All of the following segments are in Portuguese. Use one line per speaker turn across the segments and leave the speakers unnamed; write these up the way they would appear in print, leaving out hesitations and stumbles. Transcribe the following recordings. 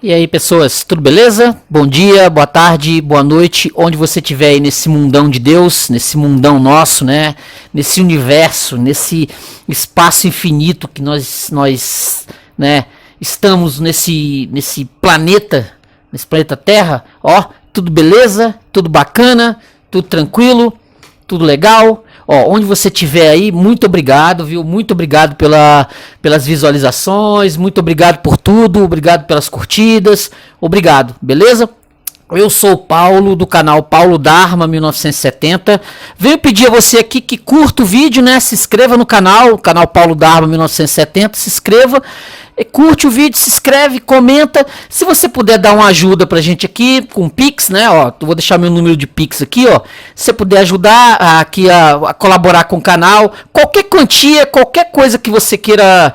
E aí, pessoas, tudo beleza? Bom dia, boa tarde, boa noite, onde você estiver aí nesse mundão de Deus, nesse mundão nosso, né? Nesse universo, nesse espaço infinito que nós né, estamos nesse planeta Terra, ó, tudo beleza, tudo bacana, tudo tranquilo, tudo legal. Ó, onde você estiver aí, muito obrigado, viu? Muito obrigado pelas visualizações, muito obrigado por tudo, obrigado pelas curtidas, obrigado, beleza? Eu sou o Paulo, do canal Paulo Dharma 1970. Venho pedir a você aqui que curta o vídeo, né? Se inscreva no canal Paulo Dharma 1970, se inscreva. Curte o vídeo, se inscreve, comenta. Se você puder dar uma ajuda pra gente aqui com Pix, né? Ó, eu vou deixar meu número de Pix aqui, ó. Se você puder ajudar aqui a colaborar com o canal, qualquer quantia, qualquer coisa que você queira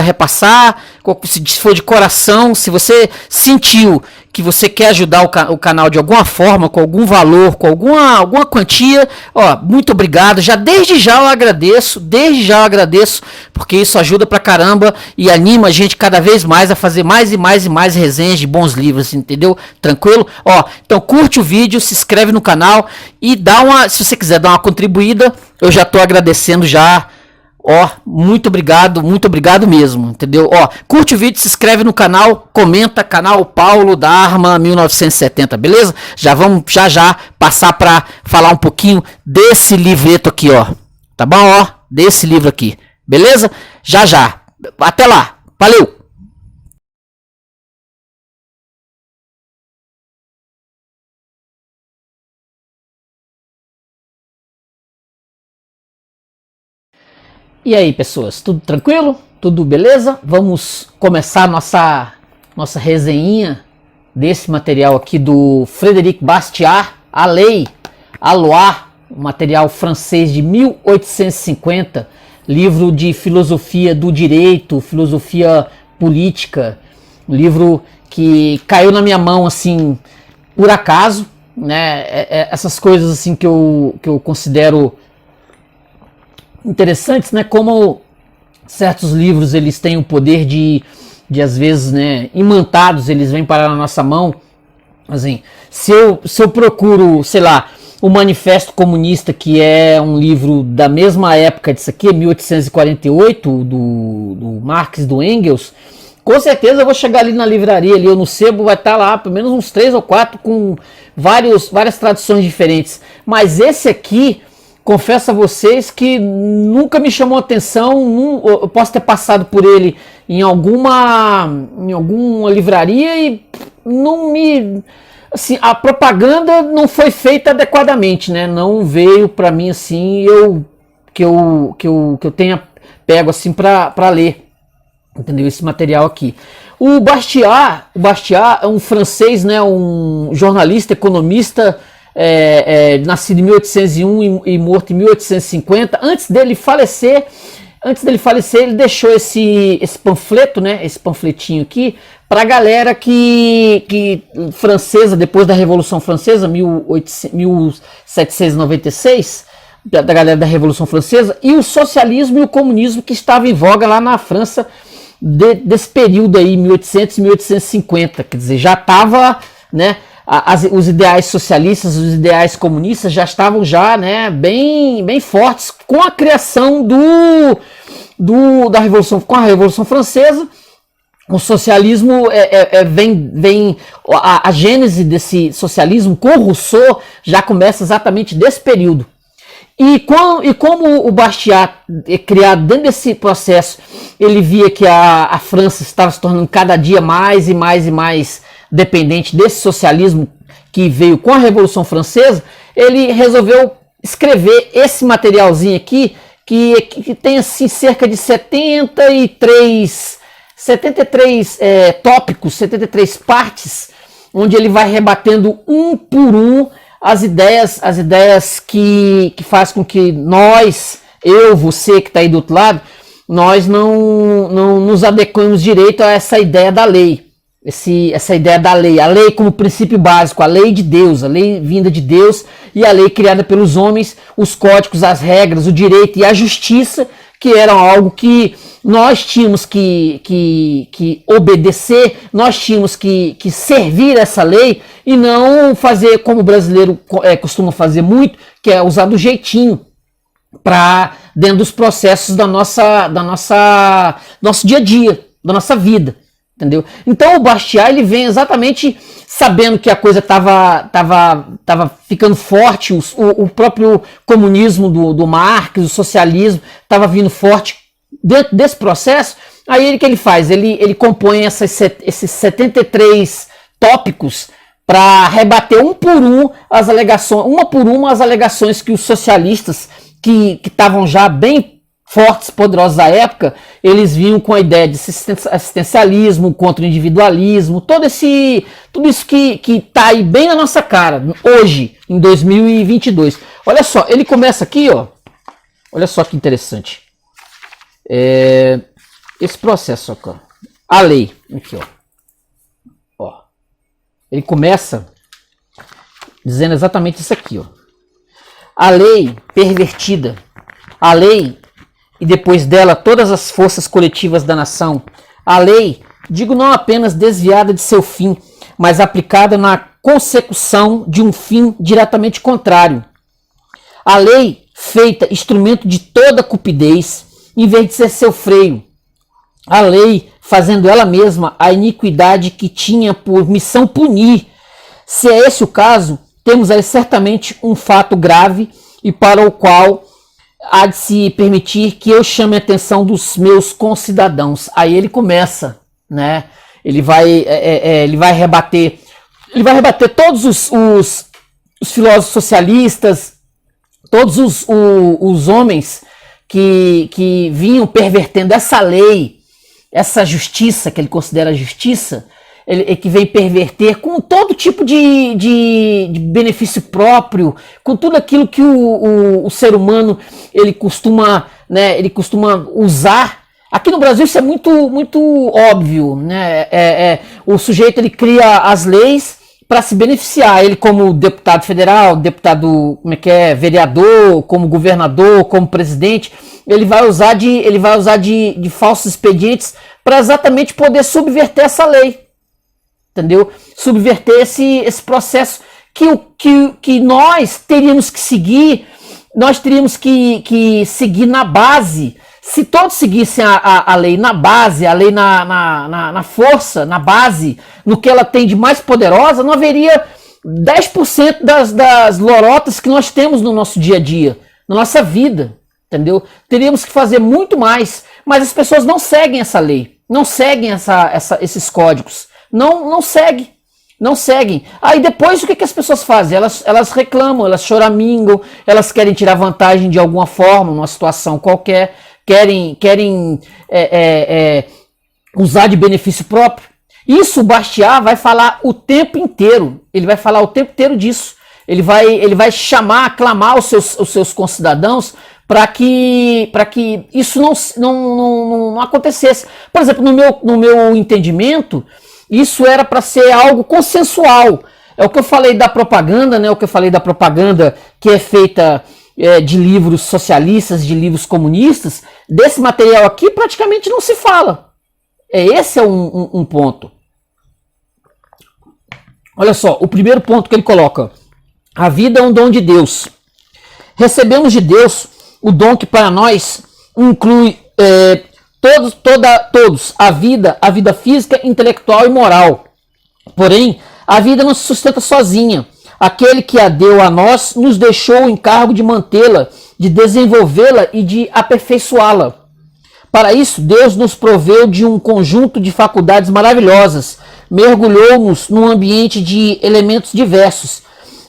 repassar, se for de coração, se você sentiu que você quer ajudar o canal de alguma forma, com algum valor, com alguma quantia, ó, muito obrigado, desde já eu agradeço, porque isso ajuda pra caramba e anima a gente cada vez mais a fazer mais e mais resenhas de bons livros, entendeu? Tranquilo? Ó, então curte o vídeo, se inscreve no canal e se você quiser dar uma contribuída, eu já tô agradecendo já. Ó, muito obrigado mesmo, entendeu? Ó, curte o vídeo, se inscreve no canal, comenta, canal Paulo Dharma 1970, beleza? Já vamos já passar para falar um pouquinho desse livreto aqui, ó. Tá bom, ó? Desse livro aqui, beleza? Já. Até lá. Valeu. E aí, pessoas, tudo tranquilo? Tudo beleza? Vamos começar nossa resenha desse material aqui do Frédéric Bastiat, A Lei, a Loi, um material francês de 1850, livro de filosofia do direito, filosofia política, um livro que caiu na minha mão assim por acaso, né? Essas coisas assim que eu considero interessantes, né? Como certos livros eles têm o poder de às vezes, né, imantados, eles vêm parar na nossa mão. Assim, se eu procuro, sei lá, o Manifesto Comunista, que é um livro da mesma época disso aqui, 1848, do Marx, do Engels, com certeza eu vou chegar ali na livraria, ali ou no sebo, vai estar lá pelo menos uns 3 ou 4 com várias traduções diferentes. Mas esse aqui, confesso a vocês que nunca me chamou atenção, eu posso ter passado por ele em alguma livraria e não me... Assim, a propaganda não foi feita adequadamente, né? Não veio para mim assim, que eu tenha pego assim para ler, entendeu? Esse material aqui. O Bastiat é um francês, né? Um jornalista, economista, nascido em 1801 e morto em 1850. Antes dele falecer, ele deixou esse panfleto, né? Esse panfletinho aqui para a galera que francesa, depois da Revolução Francesa, 1796, da galera da Revolução Francesa, e o socialismo e o comunismo que estava em voga lá na França desse período aí, 1800 e 1850, quer dizer, já estava, né? Os ideais socialistas, os ideais comunistas já estavam já, bem fortes com a criação da Revolução, com a Revolução Francesa. O socialismo vem a gênese desse socialismo com Rousseau já começa exatamente desse período. E como o Bastiat é criado dentro desse processo, ele via que a França estava se tornando cada dia mais e mais dependente desse socialismo que veio com a Revolução Francesa, ele resolveu escrever esse materialzinho aqui, que tem assim cerca de 73 tópicos, 73 partes, onde ele vai rebatendo um por um as ideias que faz com que você que está aí do outro lado, nós não nos adequemos direito a essa ideia da lei. Essa ideia da lei, a lei como princípio básico, a lei de Deus, a lei vinda de Deus e a lei criada pelos homens, os códigos, as regras, o direito e a justiça que era algo que nós tínhamos que obedecer, nós tínhamos que servir essa lei e não fazer como o brasileiro costuma fazer muito, que é usar do jeitinho para dentro dos processos nosso dia a dia, da nossa vida, entendeu? Então o Bastiat, ele vem exatamente sabendo que a coisa estava ficando forte, o próprio comunismo do Marx, o socialismo estava vindo forte dentro desse processo. Aí o que ele faz? Ele compõe esses 73 tópicos para rebater uma por uma as alegações que os socialistas, que estavam já bem fortes, poderosos à época, eles vinham com a ideia de assistencialismo, contra o individualismo, tudo isso que está aí bem na nossa cara, hoje, em 2022. Olha só, ele começa aqui, ó. Olha só que interessante. Esse processo aqui, ó. A lei, aqui, ó. Ele começa dizendo exatamente isso aqui, ó. A lei pervertida, a lei e depois dela todas as forças coletivas da nação, a lei, digo não apenas desviada de seu fim, mas aplicada na consecução de um fim diretamente contrário. A lei feita instrumento de toda cupidez, em vez de ser seu freio. A lei fazendo ela mesma a iniquidade que tinha por missão punir. Se é esse o caso, temos aí certamente um fato grave e para o qual há de se permitir que eu chame a atenção dos meus concidadãos. Aí ele começa, né? Ele vai rebater todos os filósofos socialistas, todos os homens que vinham pervertendo essa lei, essa justiça que ele considera justiça, que vem perverter com todo tipo de benefício próprio, com tudo aquilo que o ser humano ele costuma usar. Aqui no Brasil isso é muito óbvio, né? O sujeito ele cria as leis para se beneficiar, ele como deputado federal, deputado, vereador, como governador, como presidente, ele vai usar de falsos expedientes para exatamente poder subverter essa lei. Entendeu? Subverter esse processo que nós teríamos que seguir, seguir na base. Se todos seguissem a lei na base, a lei na força, na base, no que ela tem de mais poderosa, não haveria 10% das lorotas que nós temos no nosso dia a dia, na nossa vida, entendeu? Teríamos que fazer muito mais, mas as pessoas não seguem essa lei, não seguem esses códigos. Não seguem. Aí depois o que as pessoas fazem? Elas reclamam, elas choramingam, elas querem tirar vantagem de alguma forma, numa situação qualquer, querem usar de benefício próprio. Isso o Bastiat vai falar o tempo inteiro. Ele vai falar o tempo inteiro disso. Ele vai aclamar os seus concidadãos para que isso não acontecesse. Por exemplo, no meu entendimento, isso era para ser algo consensual. É o que eu falei da propaganda, né? O que eu falei da propaganda que é feita de livros socialistas, de livros comunistas. Desse material aqui praticamente não se fala. Esse é um ponto. Olha só, o primeiro ponto que ele coloca. A vida é um dom de Deus. Recebemos de Deus o dom que para nós inclui todos, a vida física, intelectual e moral. Porém, a vida não se sustenta sozinha. Aquele que a deu a nós nos deixou o encargo de mantê-la, de desenvolvê-la e de aperfeiçoá-la. Para isso, Deus nos proveu de um conjunto de faculdades maravilhosas, mergulhou-nos num ambiente de elementos diversos,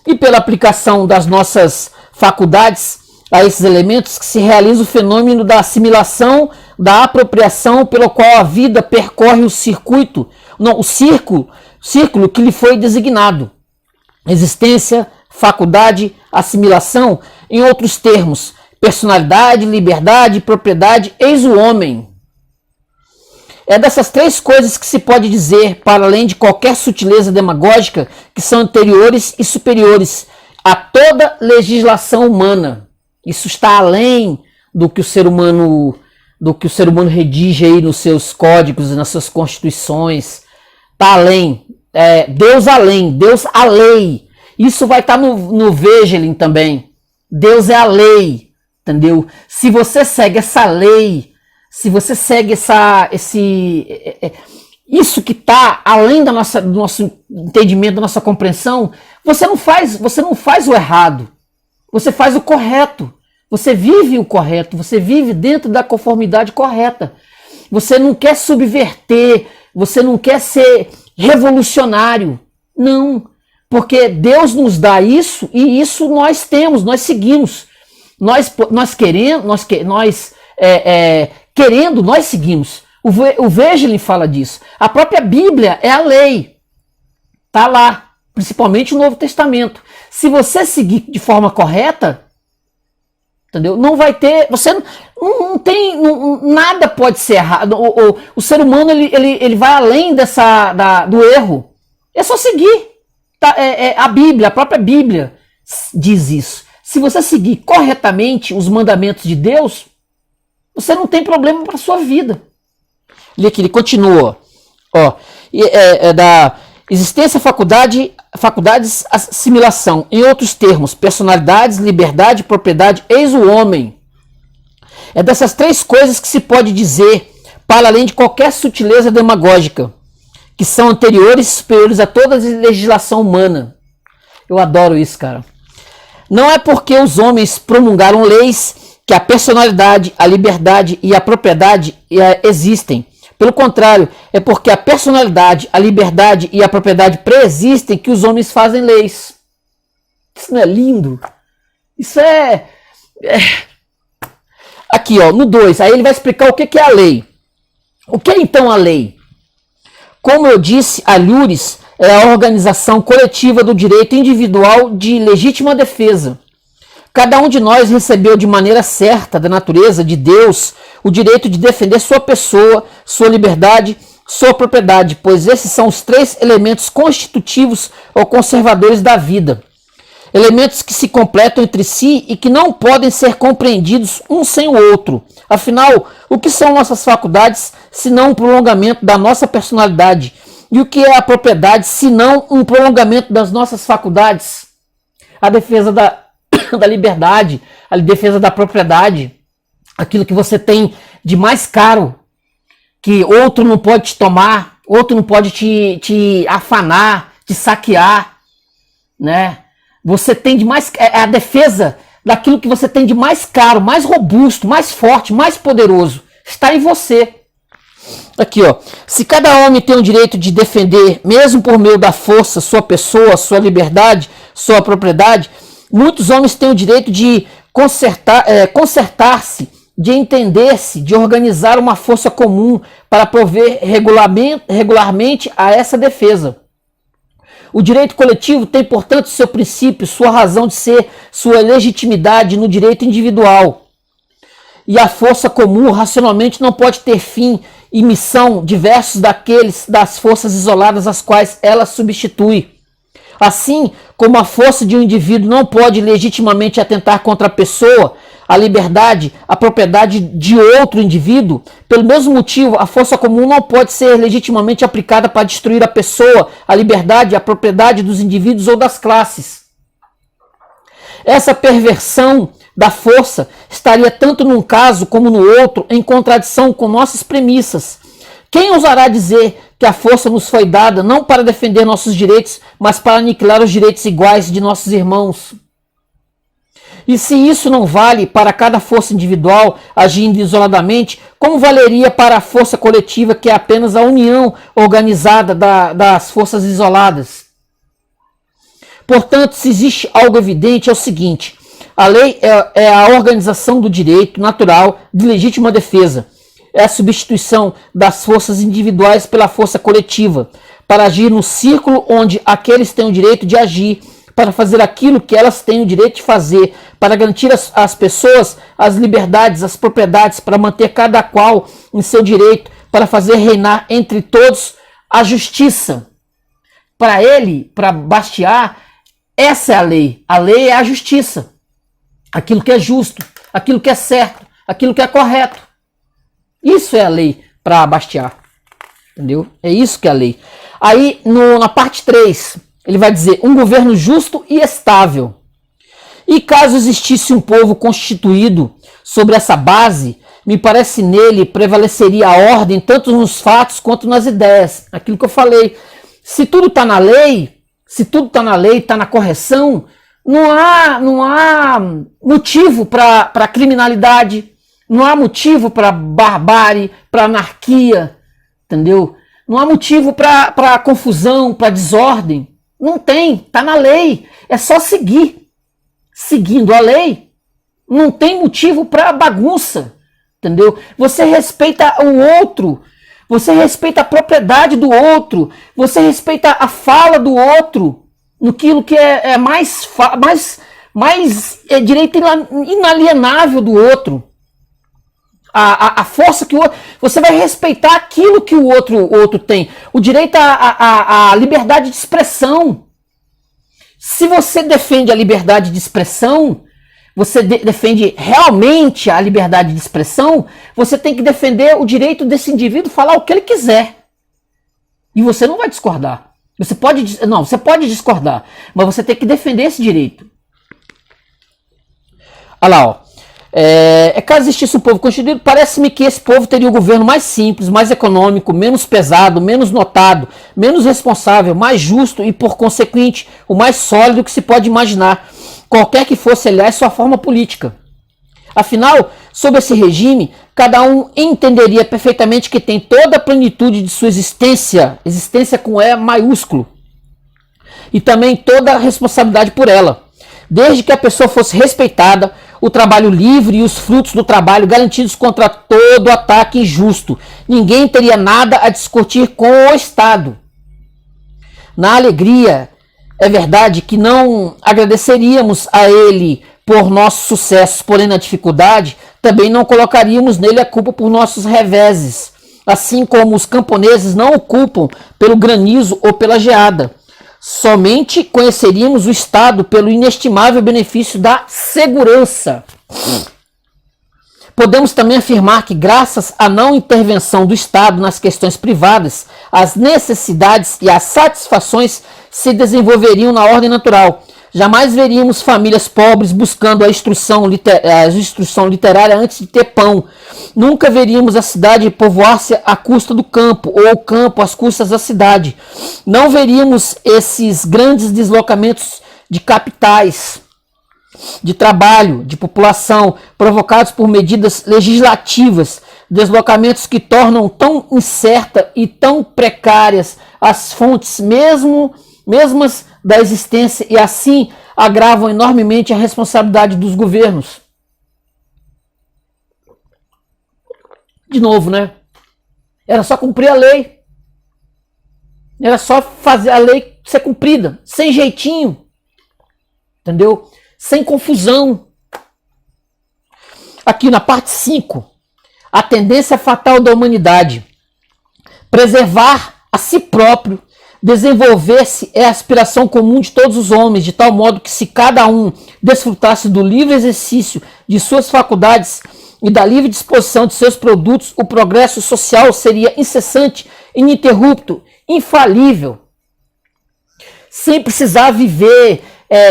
e pela aplicação das nossas faculdades a esses elementos que se realiza o fenômeno da assimilação, da apropriação, pelo qual a vida percorre o círculo que lhe foi designado. Existência, faculdade, assimilação, em outros termos, personalidade, liberdade, propriedade, eis o homem. É dessas três coisas que se pode dizer, para além de qualquer sutileza demagógica, que são anteriores e superiores a toda legislação humana. Isso está além do que o ser humano do que o ser humano redige aí nos seus códigos e nas suas constituições. Tá além. Deus além, Deus a lei. Isso vai estar no Vegelin também. Deus é a lei, entendeu? Se você segue essa lei, se você segue isso que está além do nosso entendimento, da nossa compreensão, você não faz o errado, você faz o correto, você vive o correto, você vive dentro da conformidade correta. Você não quer subverter, você não quer ser revolucionário, não, porque Deus nos dá isso e isso nós temos, nós seguimos, nós querendo, nós seguimos. O Vegelin fala disso. A própria Bíblia é a lei. Tá lá, principalmente o Novo Testamento. Se você seguir de forma correta, entendeu? Não vai ter, você não tem, nada pode ser errado. O ser humano ele vai além do erro. É só seguir. Tá? A Bíblia, a própria Bíblia diz isso. Se você seguir corretamente os mandamentos de Deus, você não tem problema para a sua vida. Ele continua, da existência, faculdades, assimilação. Em outros termos, personalidades, liberdade, propriedade, eis o homem. É dessas três coisas que se pode dizer, para além de qualquer sutileza demagógica, que são anteriores e superiores a toda a legislação humana. Eu adoro isso, cara. Não é porque os homens promulgaram leis que a personalidade, a liberdade e a propriedade existem. Pelo contrário, é porque a personalidade, a liberdade e a propriedade preexistem que os homens fazem leis. Isso não é lindo? Isso Aqui, no 2, aí ele vai explicar o que é a lei. O que é então a lei? Como eu disse, a Iuris é a organização coletiva do direito individual de legítima defesa. Cada um de nós recebeu de maneira certa da natureza de Deus o direito de defender sua pessoa, sua liberdade, sua propriedade, pois esses são os três elementos constitutivos ou conservadores da vida. Elementos que se completam entre si e que não podem ser compreendidos um sem o outro. Afinal, o que são nossas faculdades, senão um prolongamento da nossa personalidade? E o que é a propriedade, senão um prolongamento das nossas faculdades? A defesa da liberdade, a defesa da propriedade, aquilo que você tem de mais caro, que outro não pode te tomar, outro não pode te afanar, te saquear, né? Você tem de mais, a defesa daquilo que você tem de mais caro, mais robusto, mais forte, mais poderoso, está em você. Aqui, se cada homem tem o direito de defender, mesmo por meio da força, sua pessoa, sua liberdade, sua propriedade, muitos homens têm o direito de consertar-se, de entender-se, de organizar uma força comum para prover regularmente a essa defesa. O direito coletivo tem, portanto, seu princípio, sua razão de ser, sua legitimidade no direito individual. E a força comum racionalmente não pode ter fim e missão diversos das forças isoladas às quais ela substitui. Assim como a força de um indivíduo não pode legitimamente atentar contra a pessoa, a liberdade, a propriedade de outro indivíduo, pelo mesmo motivo, a força comum não pode ser legitimamente aplicada para destruir a pessoa, a liberdade, a propriedade dos indivíduos ou das classes. Essa perversão da força estaria tanto num caso como no outro em contradição com nossas premissas. Quem ousará dizer que a força nos foi dada não para defender nossos direitos, mas para aniquilar os direitos iguais de nossos irmãos? E se isso não vale para cada força individual agindo isoladamente, como valeria para a força coletiva, que é apenas a união organizada das forças isoladas? Portanto, se existe algo evidente, é o seguinte: a lei é a organização do direito natural de legítima defesa. É a substituição das forças individuais pela força coletiva, para agir no círculo onde aqueles têm o direito de agir, para fazer aquilo que elas têm o direito de fazer, para garantir às pessoas as liberdades, as propriedades, para manter cada qual em seu direito, para fazer reinar entre todos a justiça. Para Bastiat, essa é a lei. A lei é a justiça. Aquilo que é justo, aquilo que é certo, aquilo que é correto. Isso é a lei para Bastiat. Entendeu? É isso que é a lei. Aí, na parte 3, ele vai dizer: um governo justo e estável. E caso existisse um povo constituído sobre essa base, me parece nele prevaleceria a ordem tanto nos fatos quanto nas ideias. Aquilo que eu falei. Se tudo está na lei, está na correção, não há motivo para criminalidade, não há motivo para barbárie, para anarquia, entendeu? Não há motivo para confusão, para desordem. Não tem, está na lei. É só seguir. Seguindo a lei, não tem motivo para bagunça, entendeu? Você respeita o outro, você respeita a propriedade do outro, você respeita a fala do outro, naquilo que é mais direito inalienável do outro. A força que o outro... Você vai respeitar aquilo que o outro tem. O direito à liberdade de expressão. Se você defende a liberdade de expressão, você defende realmente a liberdade de expressão, você tem que defender o direito desse indivíduo falar o que ele quiser. E você não vai discordar. Você pode discordar, mas você tem que defender esse direito. Olha lá, ó. Caso existisse um povo constituído, parece-me que esse povo teria um governo mais simples, mais econômico, menos pesado, menos notado, menos responsável, mais justo e, por consequente, o mais sólido que se pode imaginar, qualquer que fosse, aliás, sua forma política. Afinal, sob esse regime, cada um entenderia perfeitamente que tem toda a plenitude de sua existência com E maiúsculo, e também toda a responsabilidade por ela, desde que a pessoa fosse respeitada, o trabalho livre e os frutos do trabalho garantidos contra todo ataque injusto. Ninguém teria nada a discutir com o Estado. Na alegria, é verdade que não agradeceríamos a ele por nossos sucessos, porém na dificuldade, também não colocaríamos nele a culpa por nossos reveses, assim como os camponeses não o culpam pelo granizo ou pela geada. Somente conheceríamos o Estado pelo inestimável benefício da segurança. Podemos também afirmar que, graças à não intervenção do Estado nas questões privadas, as necessidades e as satisfações se desenvolveriam na ordem natural. Jamais veríamos famílias pobres buscando a instrução literária antes de ter pão. Nunca veríamos a cidade povoar-se à custa do campo, ou o campo às custas da cidade. Não veríamos esses grandes deslocamentos de capitais, de trabalho, de população, provocados por medidas legislativas, deslocamentos que tornam tão incerta e tão precárias as fontes mesmas da existência e assim agravam enormemente a responsabilidade dos governos. De novo, né? Era só cumprir a lei. Era só fazer a lei ser cumprida, sem jeitinho. Entendeu? Sem confusão. Aqui na parte 5, a tendência fatal da humanidade. Preservar a si próprio. Desenvolver-se é a aspiração comum de todos os homens, de tal modo que, se cada um desfrutasse do livre exercício de suas faculdades e da livre disposição de seus produtos, o progresso social seria incessante, ininterrupto, infalível, sem precisar viver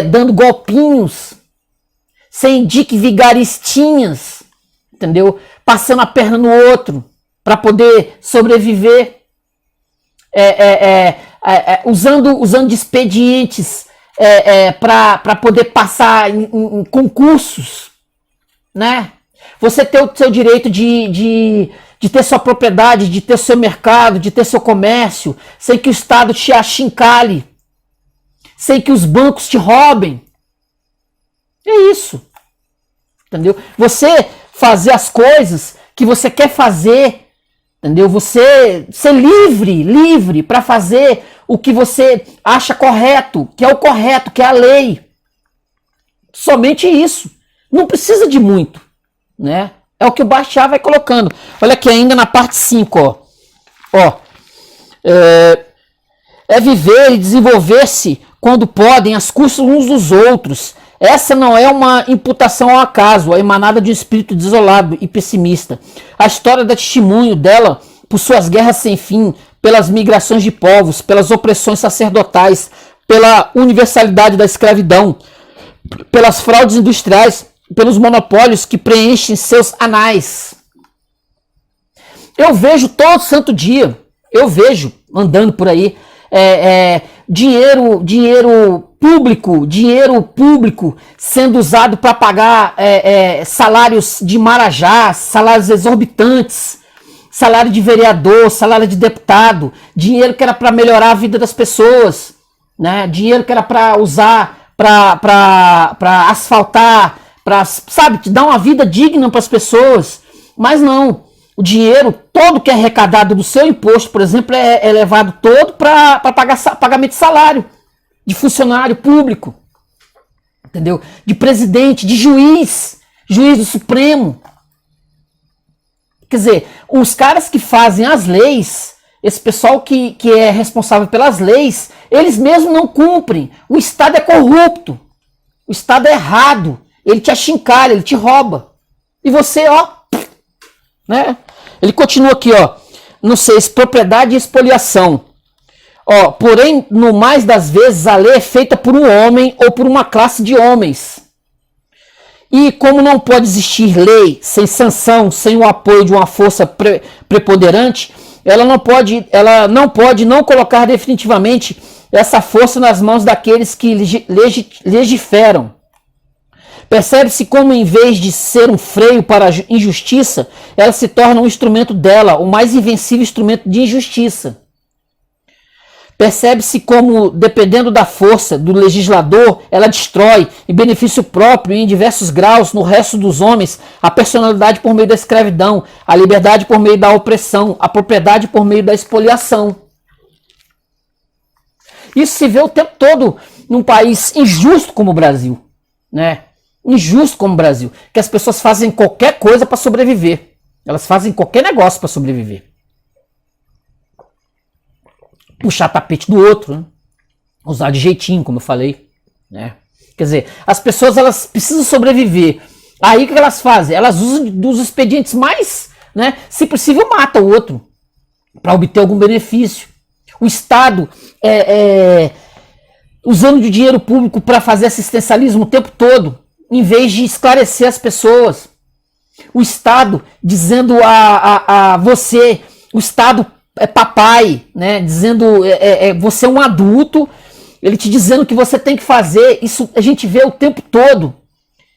dando golpinhos, sem dique vigaristinhas, entendeu? Passando a perna no outro para poder sobreviver. Usando de expedientes para poder passar em concursos, né? Você ter o seu direito de ter sua propriedade, de ter seu mercado, de ter seu comércio, sem que o Estado te achincalhe, sem que os bancos te roubem. É isso, entendeu? Você fazer as coisas que você quer fazer, entendeu? Você ser livre para fazer o que você acha correto, que é o correto, que é a lei. Somente isso. Não precisa de muito, né? É o que o Bastiat vai colocando. Olha aqui ainda na parte 5, é viver e desenvolver-se quando podem, às custas uns dos outros. Essa não é uma imputação ao acaso, a emanada de um espírito desolado e pessimista. A história dá testemunho dela por suas guerras sem fim, pelas migrações de povos, pelas opressões sacerdotais, pela universalidade da escravidão, pelas fraudes industriais, pelos monopólios que preenchem seus anais. Eu vejo todo santo dia, eu vejo andando por aí, dinheiro público sendo usado para pagar salários de marajá, salários exorbitantes, salário de vereador, salário de deputado, dinheiro que era para melhorar a vida das pessoas, né? Dinheiro que era para usar, para asfaltar, para, sabe, te dar uma vida digna para as pessoas. Mas não, o dinheiro todo que é arrecadado do seu imposto, por exemplo, é levado todo para pagamento de salário, de funcionário público, entendeu? De presidente, de juiz do Supremo. Quer dizer, os caras que fazem as leis, esse pessoal que é responsável pelas leis, eles mesmos não cumprem. O Estado é corrupto, o Estado é errado, ele te achincalha, ele te rouba. E você, ó, né? Ele continua aqui, ó, no 6, propriedade e expoliação. Ó, porém, no mais das vezes, a lei é feita por um homem ou por uma classe de homens. E como não pode existir lei sem sanção, sem o apoio de uma força preponderante, ela não pode não colocar definitivamente essa força nas mãos daqueles que legiferam. Percebe-se como, em vez de ser um freio para a injustiça, ela se torna um instrumento dela, o mais invencível instrumento de injustiça. Percebe-se como, dependendo da força do legislador, ela destrói, em benefício próprio e em diversos graus, no resto dos homens, a personalidade por meio da escravidão, a liberdade por meio da opressão, a propriedade por meio da expoliação. Isso se vê o tempo todo num país injusto como o Brasil, né? Injusto como o Brasil, que as pessoas fazem qualquer coisa para sobreviver. Elas fazem qualquer negócio para sobreviver. Puxar tapete do outro, né? Usar de jeitinho, como eu falei, né? Quer dizer, as pessoas, elas precisam sobreviver. Aí o que elas fazem? Elas usam dos expedientes mais, né? Se possível, mata o outro para obter algum benefício. O Estado usando de dinheiro público para fazer assistencialismo o tempo todo, em vez de esclarecer as pessoas. O Estado dizendo a você, o Estado é papai, né? Dizendo você é um adulto, ele te dizendo que você tem que fazer. Isso a gente vê o tempo todo,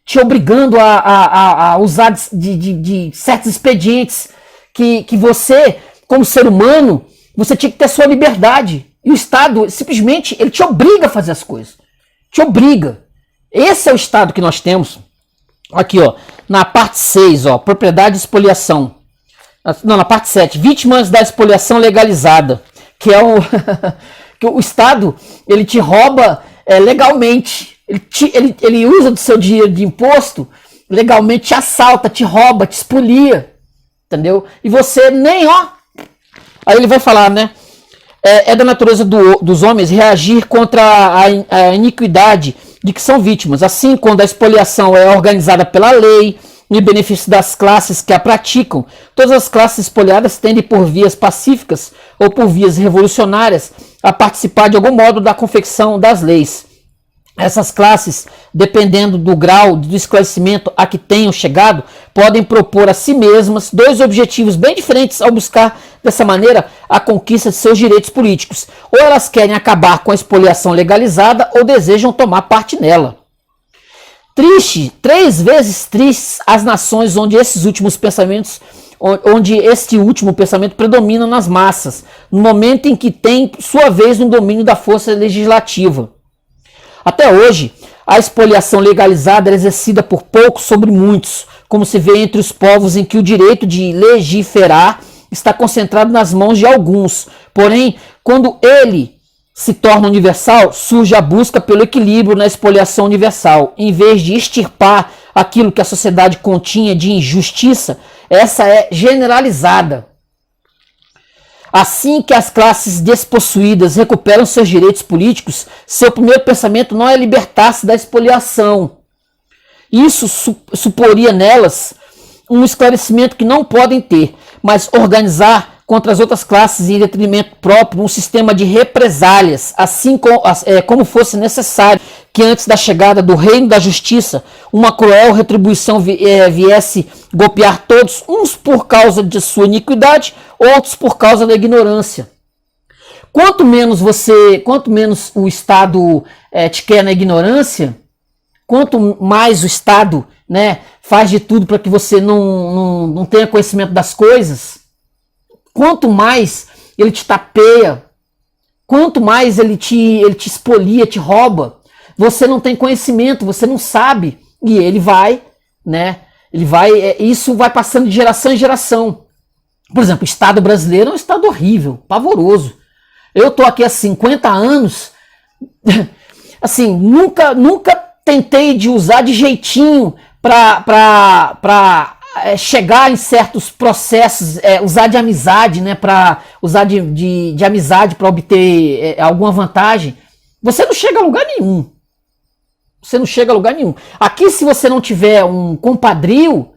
te obrigando a usar de certos expedientes que você, como ser humano, você tinha que ter sua liberdade. E o Estado simplesmente ele te obriga a fazer as coisas. Te obriga. Esse é o Estado que nós temos. Aqui, ó, na parte 6, ó, propriedade e expoliação. Não, na parte 7, vítimas da expoliação legalizada, que é que o Estado, ele te rouba legalmente, ele usa do seu dinheiro de imposto, legalmente te assalta, te rouba, te expolia, entendeu? E você nem, ó, aí ele vai falar, né, é da natureza dos homens reagir contra a iniquidade de que são vítimas, assim quando a expoliação é organizada pela lei, em benefício das classes que a praticam, todas as classes expoliadas tendem por vias pacíficas ou por vias revolucionárias a participar de algum modo da confecção das leis. Essas classes, dependendo do grau do esclarecimento a que tenham chegado, podem propor a si mesmas dois objetivos bem diferentes ao buscar, dessa maneira, a conquista de seus direitos políticos. Ou elas querem acabar com a expoliação legalizada ou desejam tomar parte nela. Triste, 3 vezes tristes as nações onde esses últimos pensamentos, onde este último pensamento predomina nas massas, no momento em que tem sua vez no domínio da força legislativa. Até hoje, a expoliação legalizada é exercida por poucos sobre muitos, como se vê entre os povos em que o direito de legiferar está concentrado nas mãos de alguns. Porém, quando ele se torna universal, surge a busca pelo equilíbrio na expoliação universal. Em vez de extirpar aquilo que a sociedade continha de injustiça, essa é generalizada. Assim que as classes despossuídas recuperam seus direitos políticos, seu primeiro pensamento não é libertar-se da expoliação. Isso suporia nelas um esclarecimento que não podem ter, mas organizar contra as outras classes em detrimento próprio um sistema de represálias, assim como fosse necessário que antes da chegada do reino da justiça, uma cruel retribuição viesse golpear todos, uns por causa de sua iniquidade, outros por causa da ignorância. Quanto menos o Estado te quer na ignorância, quanto mais o Estado, né, faz de tudo para que você não tenha conhecimento das coisas, quanto mais ele te tapeia, quanto mais ele te expolia, te rouba, você não tem conhecimento, você não sabe, e ele vai, né? Isso vai passando de geração em geração. Por exemplo, o Estado brasileiro é um Estado horrível, pavoroso. Eu tô aqui há 50 anos, assim, nunca tentei de usar de jeitinho para chegar em certos processos, usar de amizade, né, para usar de amizade para obter alguma vantagem. Você não chega a lugar nenhum. Você não chega a lugar nenhum. Aqui, se você não tiver um compadrio,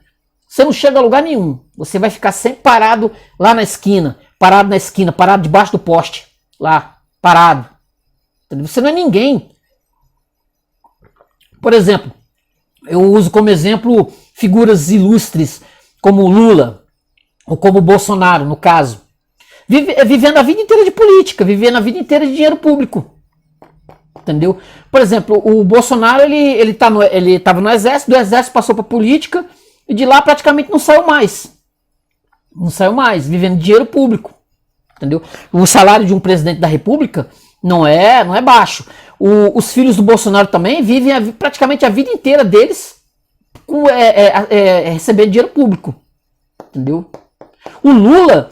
você não chega a lugar nenhum. Você vai ficar sempre parado lá na esquina, parado debaixo do poste, lá, parado. Você não é ninguém. Por exemplo, eu uso como exemplo figuras ilustres como o Lula, ou como o Bolsonaro, no caso. Vivendo a vida inteira de política, vivendo a vida inteira de dinheiro público. Entendeu? Por exemplo, o Bolsonaro, ele estava no exército, do exército passou para política, e de lá praticamente não saiu mais. Não saiu mais, vivendo de dinheiro público. Entendeu? O salário de um presidente da república não é baixo. Os filhos do Bolsonaro também vivem praticamente a vida inteira deles recebendo dinheiro público. Entendeu? O Lula,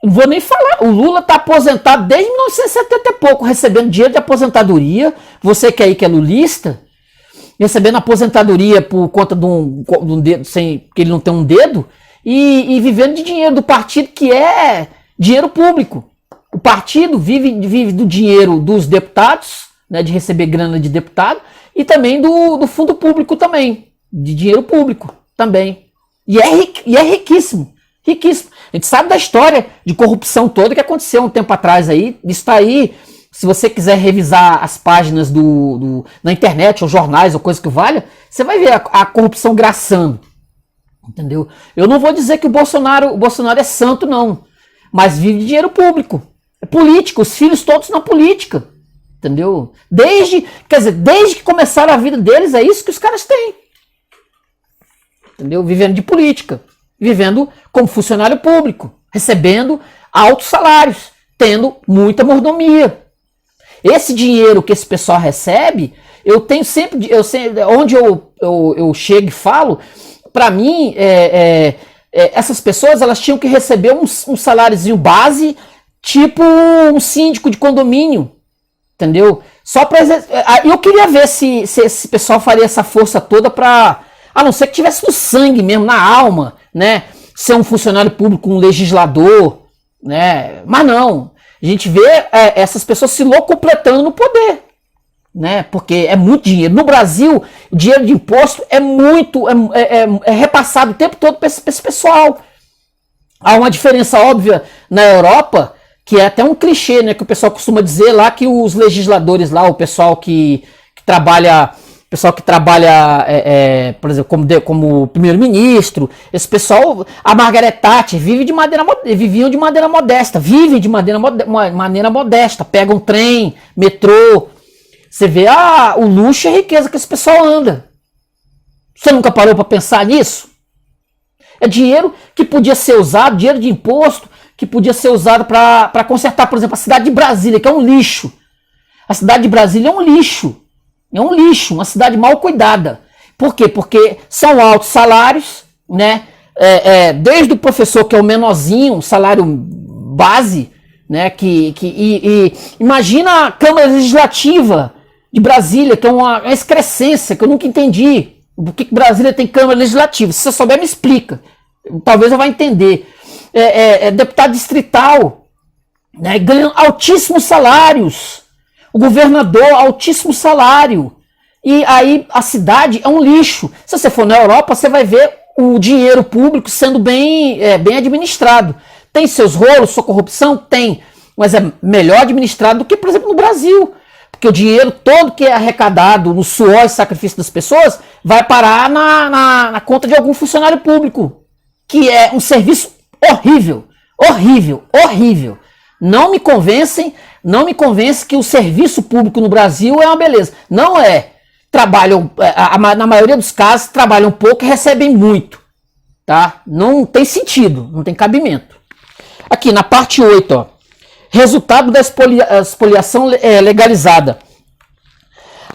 não vou nem falar, o Lula está aposentado desde 1970 e pouco, recebendo dinheiro de aposentadoria. Você que é lulista, recebendo aposentadoria por conta de um dedo, sem que ele não tem um dedo, e vivendo de dinheiro do partido, que é dinheiro público. O partido vive do dinheiro dos deputados, né, de receber grana de deputado, e também do fundo público também, de dinheiro público também. E é riquíssimo. Riquíssimo. A gente sabe da história de corrupção toda que aconteceu um tempo atrás aí. Isso está aí. Se você quiser revisar as páginas na internet, ou jornais, ou coisa que valha, você vai ver a corrupção graçando. Entendeu? Eu não vou dizer que o Bolsonaro é santo, não. Mas vive de dinheiro público. É político. Os filhos todos na política. Entendeu? Desde que começaram a vida deles, é isso que os caras têm. Entendeu? Vivendo de política. Vivendo como funcionário público, recebendo altos salários, tendo muita mordomia. Esse dinheiro que esse pessoal recebe, onde eu chego e falo, para mim, essas pessoas elas tinham que receber um saláriozinho base, tipo um síndico de condomínio, entendeu? Eu queria ver se esse pessoal faria essa força toda para, a não ser que tivesse no sangue mesmo, na alma, né, ser um funcionário público, um legislador, né, mas não, a gente vê essas pessoas se locupletando no poder, né, porque é muito dinheiro. No Brasil, o dinheiro de imposto é repassado o tempo todo para esse pessoal. Há uma diferença óbvia na Europa, que é até um clichê, né, que o pessoal costuma dizer lá, que os legisladores lá, o pessoal que trabalha... por exemplo, como primeiro-ministro, esse pessoal, a Margaret Thatcher, viviam de maneira modesta, pegam trem, metrô. Você vê o luxo e a riqueza que esse pessoal anda. Você nunca parou para pensar nisso? É dinheiro que podia ser usado, dinheiro de imposto, que podia ser usado para consertar, por exemplo, a cidade de Brasília, que é um lixo. A cidade de Brasília é um lixo. É um lixo, uma cidade mal cuidada. Por quê? Porque são altos salários, né? Desde o professor, que é o menorzinho, salário base, né? Imagina a Câmara Legislativa de Brasília, que é uma excrescência, que eu nunca entendi. Por que Brasília tem Câmara Legislativa? Se você souber, me explica. Talvez eu vá entender. Deputado distrital, né, ganham altíssimos salários. O governador, altíssimo salário. E aí a cidade é um lixo. Se você for na Europa, você vai ver o dinheiro público sendo bem administrado. Tem seus rolos, sua corrupção? Tem. Mas é melhor administrado do que, por exemplo, no Brasil. Porque o dinheiro todo que é arrecadado no suor e sacrifício das pessoas vai parar na conta de algum funcionário público. Que é um serviço horrível. Horrível. Horrível. Não me convence que o serviço público no Brasil é uma beleza. Não é. Trabalham, na maioria dos casos, trabalham pouco e recebem muito. Tá? Não tem sentido, não tem cabimento. Aqui na parte 8, ó. Resultado da expoliação legalizada.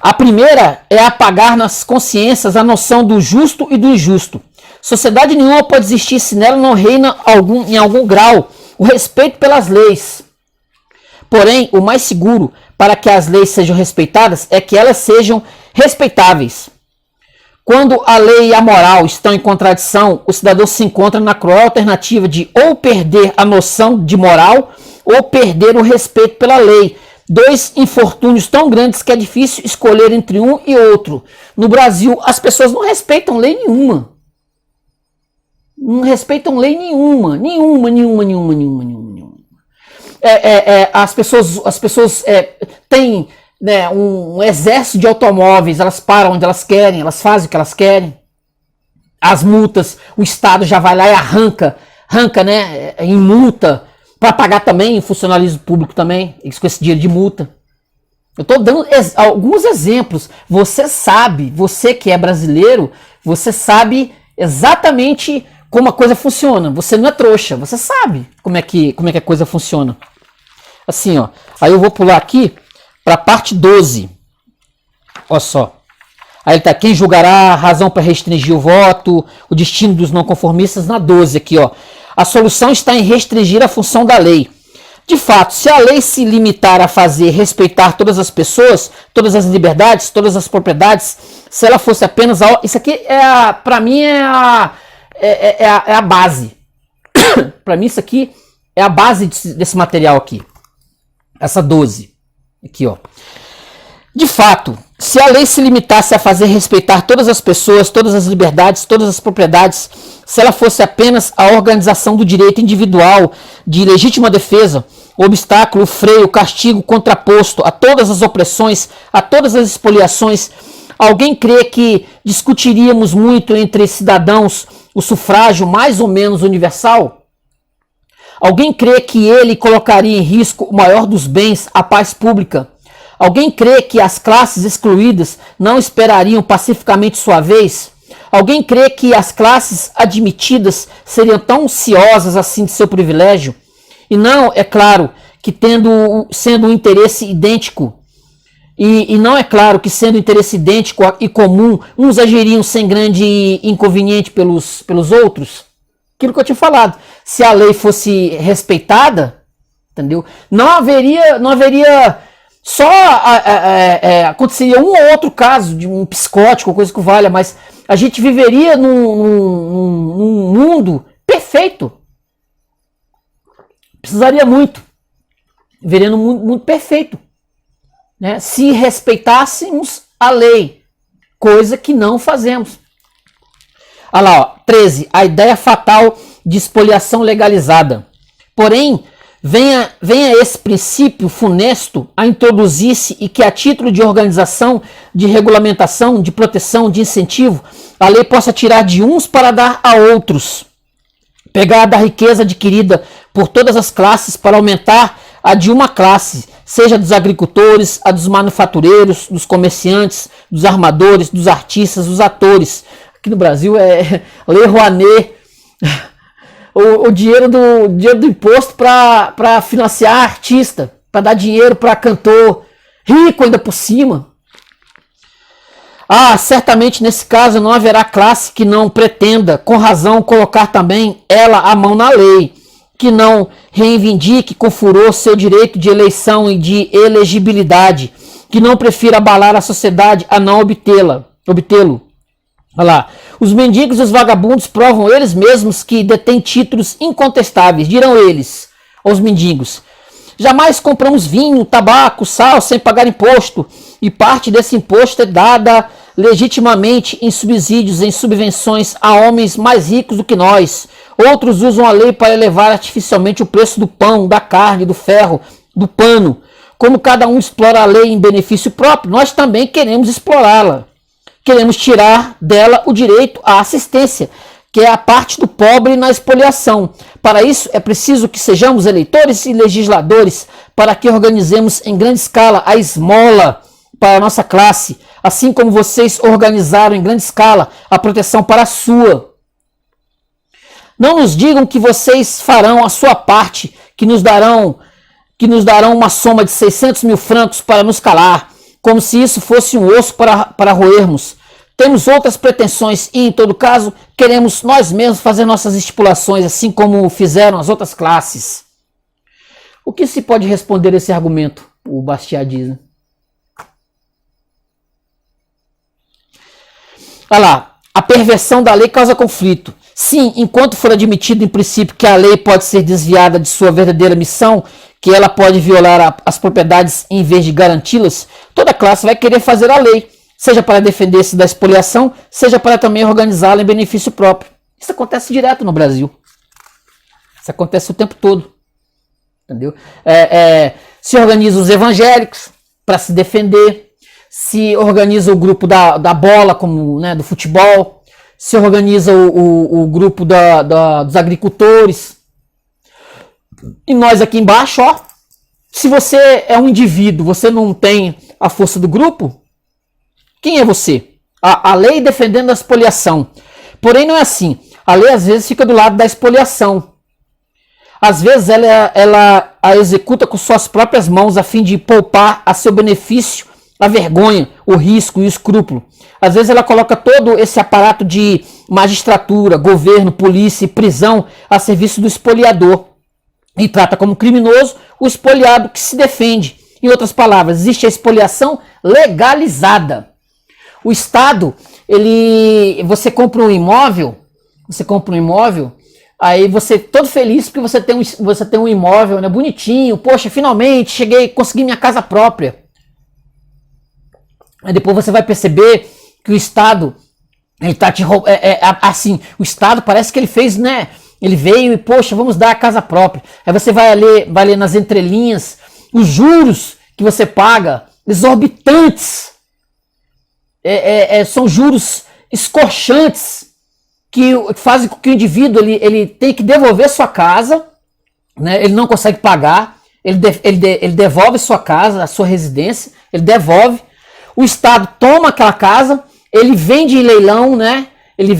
A primeira é apagar nas consciências a noção do justo e do injusto. Sociedade nenhuma pode existir se nela não reina em algum grau o respeito pelas leis. Porém, o mais seguro para que as leis sejam respeitadas é que elas sejam respeitáveis. Quando a lei e a moral estão em contradição, o cidadão se encontra na cruel alternativa de ou perder a noção de moral ou perder o respeito pela lei. Dois infortúnios tão grandes que é difícil escolher entre um e outro. No Brasil, as pessoas não respeitam lei nenhuma. Não respeitam lei nenhuma. Nenhuma. As pessoas têm, né, um exército de automóveis, elas param onde elas querem, elas fazem o que elas querem. As multas, o Estado já vai lá e arranca, né, em multa, para pagar também em funcionalismo público também, com esse dinheiro de multa. Eu estou dando alguns exemplos. Você sabe, você que é brasileiro, você sabe exatamente como a coisa funciona. Você não é trouxa, você sabe como é que a coisa funciona. Assim, ó. Aí eu vou pular aqui para a parte 12. Olha só. Aí ele tá, quem julgará a razão para restringir o voto, o destino dos não conformistas, na 12 aqui, ó. A solução está em restringir a função da lei. De fato, se a lei se limitar a fazer respeitar todas as pessoas, todas as liberdades, todas as propriedades, se ela fosse apenas isso aqui para mim é a base. Para mim isso aqui é a base desse material aqui. Essa 12 aqui, ó. De fato, se a lei se limitasse a fazer respeitar todas as pessoas, todas as liberdades, todas as propriedades, se ela fosse apenas a organização do direito individual de legítima defesa, o obstáculo, o freio, o castigo contraposto a todas as opressões, a todas as expoliações, alguém crê que discutiríamos muito entre cidadãos o sufrágio mais ou menos universal? Alguém crê que ele colocaria em risco o maior dos bens, a paz pública? Alguém crê que as classes excluídas não esperariam pacificamente sua vez? Alguém crê que as classes admitidas seriam tão ansiosas assim de seu privilégio? E não, é claro, que sendo um interesse idêntico, e não é claro que sendo interesse idêntico e comum, uns agiriam sem grande inconveniente pelos outros? Aquilo que eu tinha falado. Se a lei fosse respeitada, entendeu? Não haveria só aconteceria um ou outro caso de um psicótico, coisa que valha, mas a gente viveria num mundo perfeito. Precisaria muito. Viveria num mundo perfeito, né? Se respeitássemos a lei, coisa que não fazemos. Olha lá, ó, 13. A ideia fatal de expoliação legalizada. Porém, venha esse princípio funesto a introduzir-se e que a título de organização, de regulamentação, de proteção, de incentivo, a lei possa tirar de uns para dar a outros. Pegar da riqueza adquirida por todas as classes para aumentar a de uma classe, seja dos agricultores, a dos manufatureiros, dos comerciantes, dos armadores, dos artistas, dos atores. Aqui no Brasil é Lei Rouanet, o dinheiro do imposto para financiar artista, para dar dinheiro para cantor rico ainda por cima. Certamente nesse caso não haverá classe que não pretenda, com razão, colocar também ela a mão na lei, que não reivindique com furor seu direito de eleição e de elegibilidade, que não prefira abalar a sociedade a não obtê-lo. Olha lá. Os mendigos e os vagabundos provam eles mesmos que detêm títulos incontestáveis. Dirão eles, aos mendigos: Jamais compramos vinho, tabaco, sal sem pagar imposto, e parte desse imposto é dada legitimamente em subsídios, em subvenções a homens mais ricos do que nós. Outros usam a lei para elevar artificialmente o preço do pão, da carne, do ferro, do pano. Como cada um explora a lei em benefício próprio, nós também queremos explorá-la. Queremos tirar dela o direito à assistência, que é a parte do pobre na expoliação. Para isso, é preciso que sejamos eleitores e legisladores, para que organizemos em grande escala a esmola para a nossa classe, assim como vocês organizaram em grande escala a proteção para a sua. Não nos digam que vocês farão a sua parte, que nos darão uma soma de 600 mil francos para nos calar, como se isso fosse um osso para roermos. Temos outras pretensões e, em todo caso, queremos nós mesmos fazer nossas estipulações, assim como fizeram as outras classes. O que se pode responder a esse argumento? O Bastiat diz, né? Olha lá, a perversão da lei causa conflito. Sim, enquanto for admitido em princípio que a lei pode ser desviada de sua verdadeira missão, que ela pode violar as propriedades em vez de garanti-las, toda classe vai querer fazer a lei, seja para defender-se da expoliação, seja para também organizá-la em benefício próprio. Isso acontece direto no Brasil. Isso acontece o tempo todo. Entendeu? Se organizam os evangélicos para se defender, se organiza o grupo da bola, como, né, do futebol, se organiza o grupo dos agricultores. E nós aqui embaixo, ó, se você é um indivíduo, você não tem a força do grupo, quem é você? A lei defendendo a expoliação. Porém, não é assim. A lei às vezes fica do lado da expoliação. Às vezes ela a executa com suas próprias mãos a fim de poupar a seu benefício a vergonha, o risco e o escrúpulo. Às vezes ela coloca todo esse aparato de magistratura, governo, polícia e prisão a serviço do espoliador e trata como criminoso o espoliado que se defende. Em outras palavras, existe a expoliação legalizada. O Estado, você compra um imóvel, aí você todo feliz porque você tem um imóvel, né, bonitinho, poxa, finalmente consegui minha casa própria. Aí depois você vai perceber que o Estado, ele tá te roubando, assim, o Estado parece que ele fez, né, ele veio e, poxa, vamos dar a casa própria. Aí você vai ler nas entrelinhas os juros que você paga, exorbitantes, são juros escorchantes, que fazem com que o indivíduo ele tem que devolver sua casa, né, ele não consegue pagar, ele devolve sua casa, a sua residência, ele devolve. O Estado toma aquela casa, ele vende em leilão, né? Ele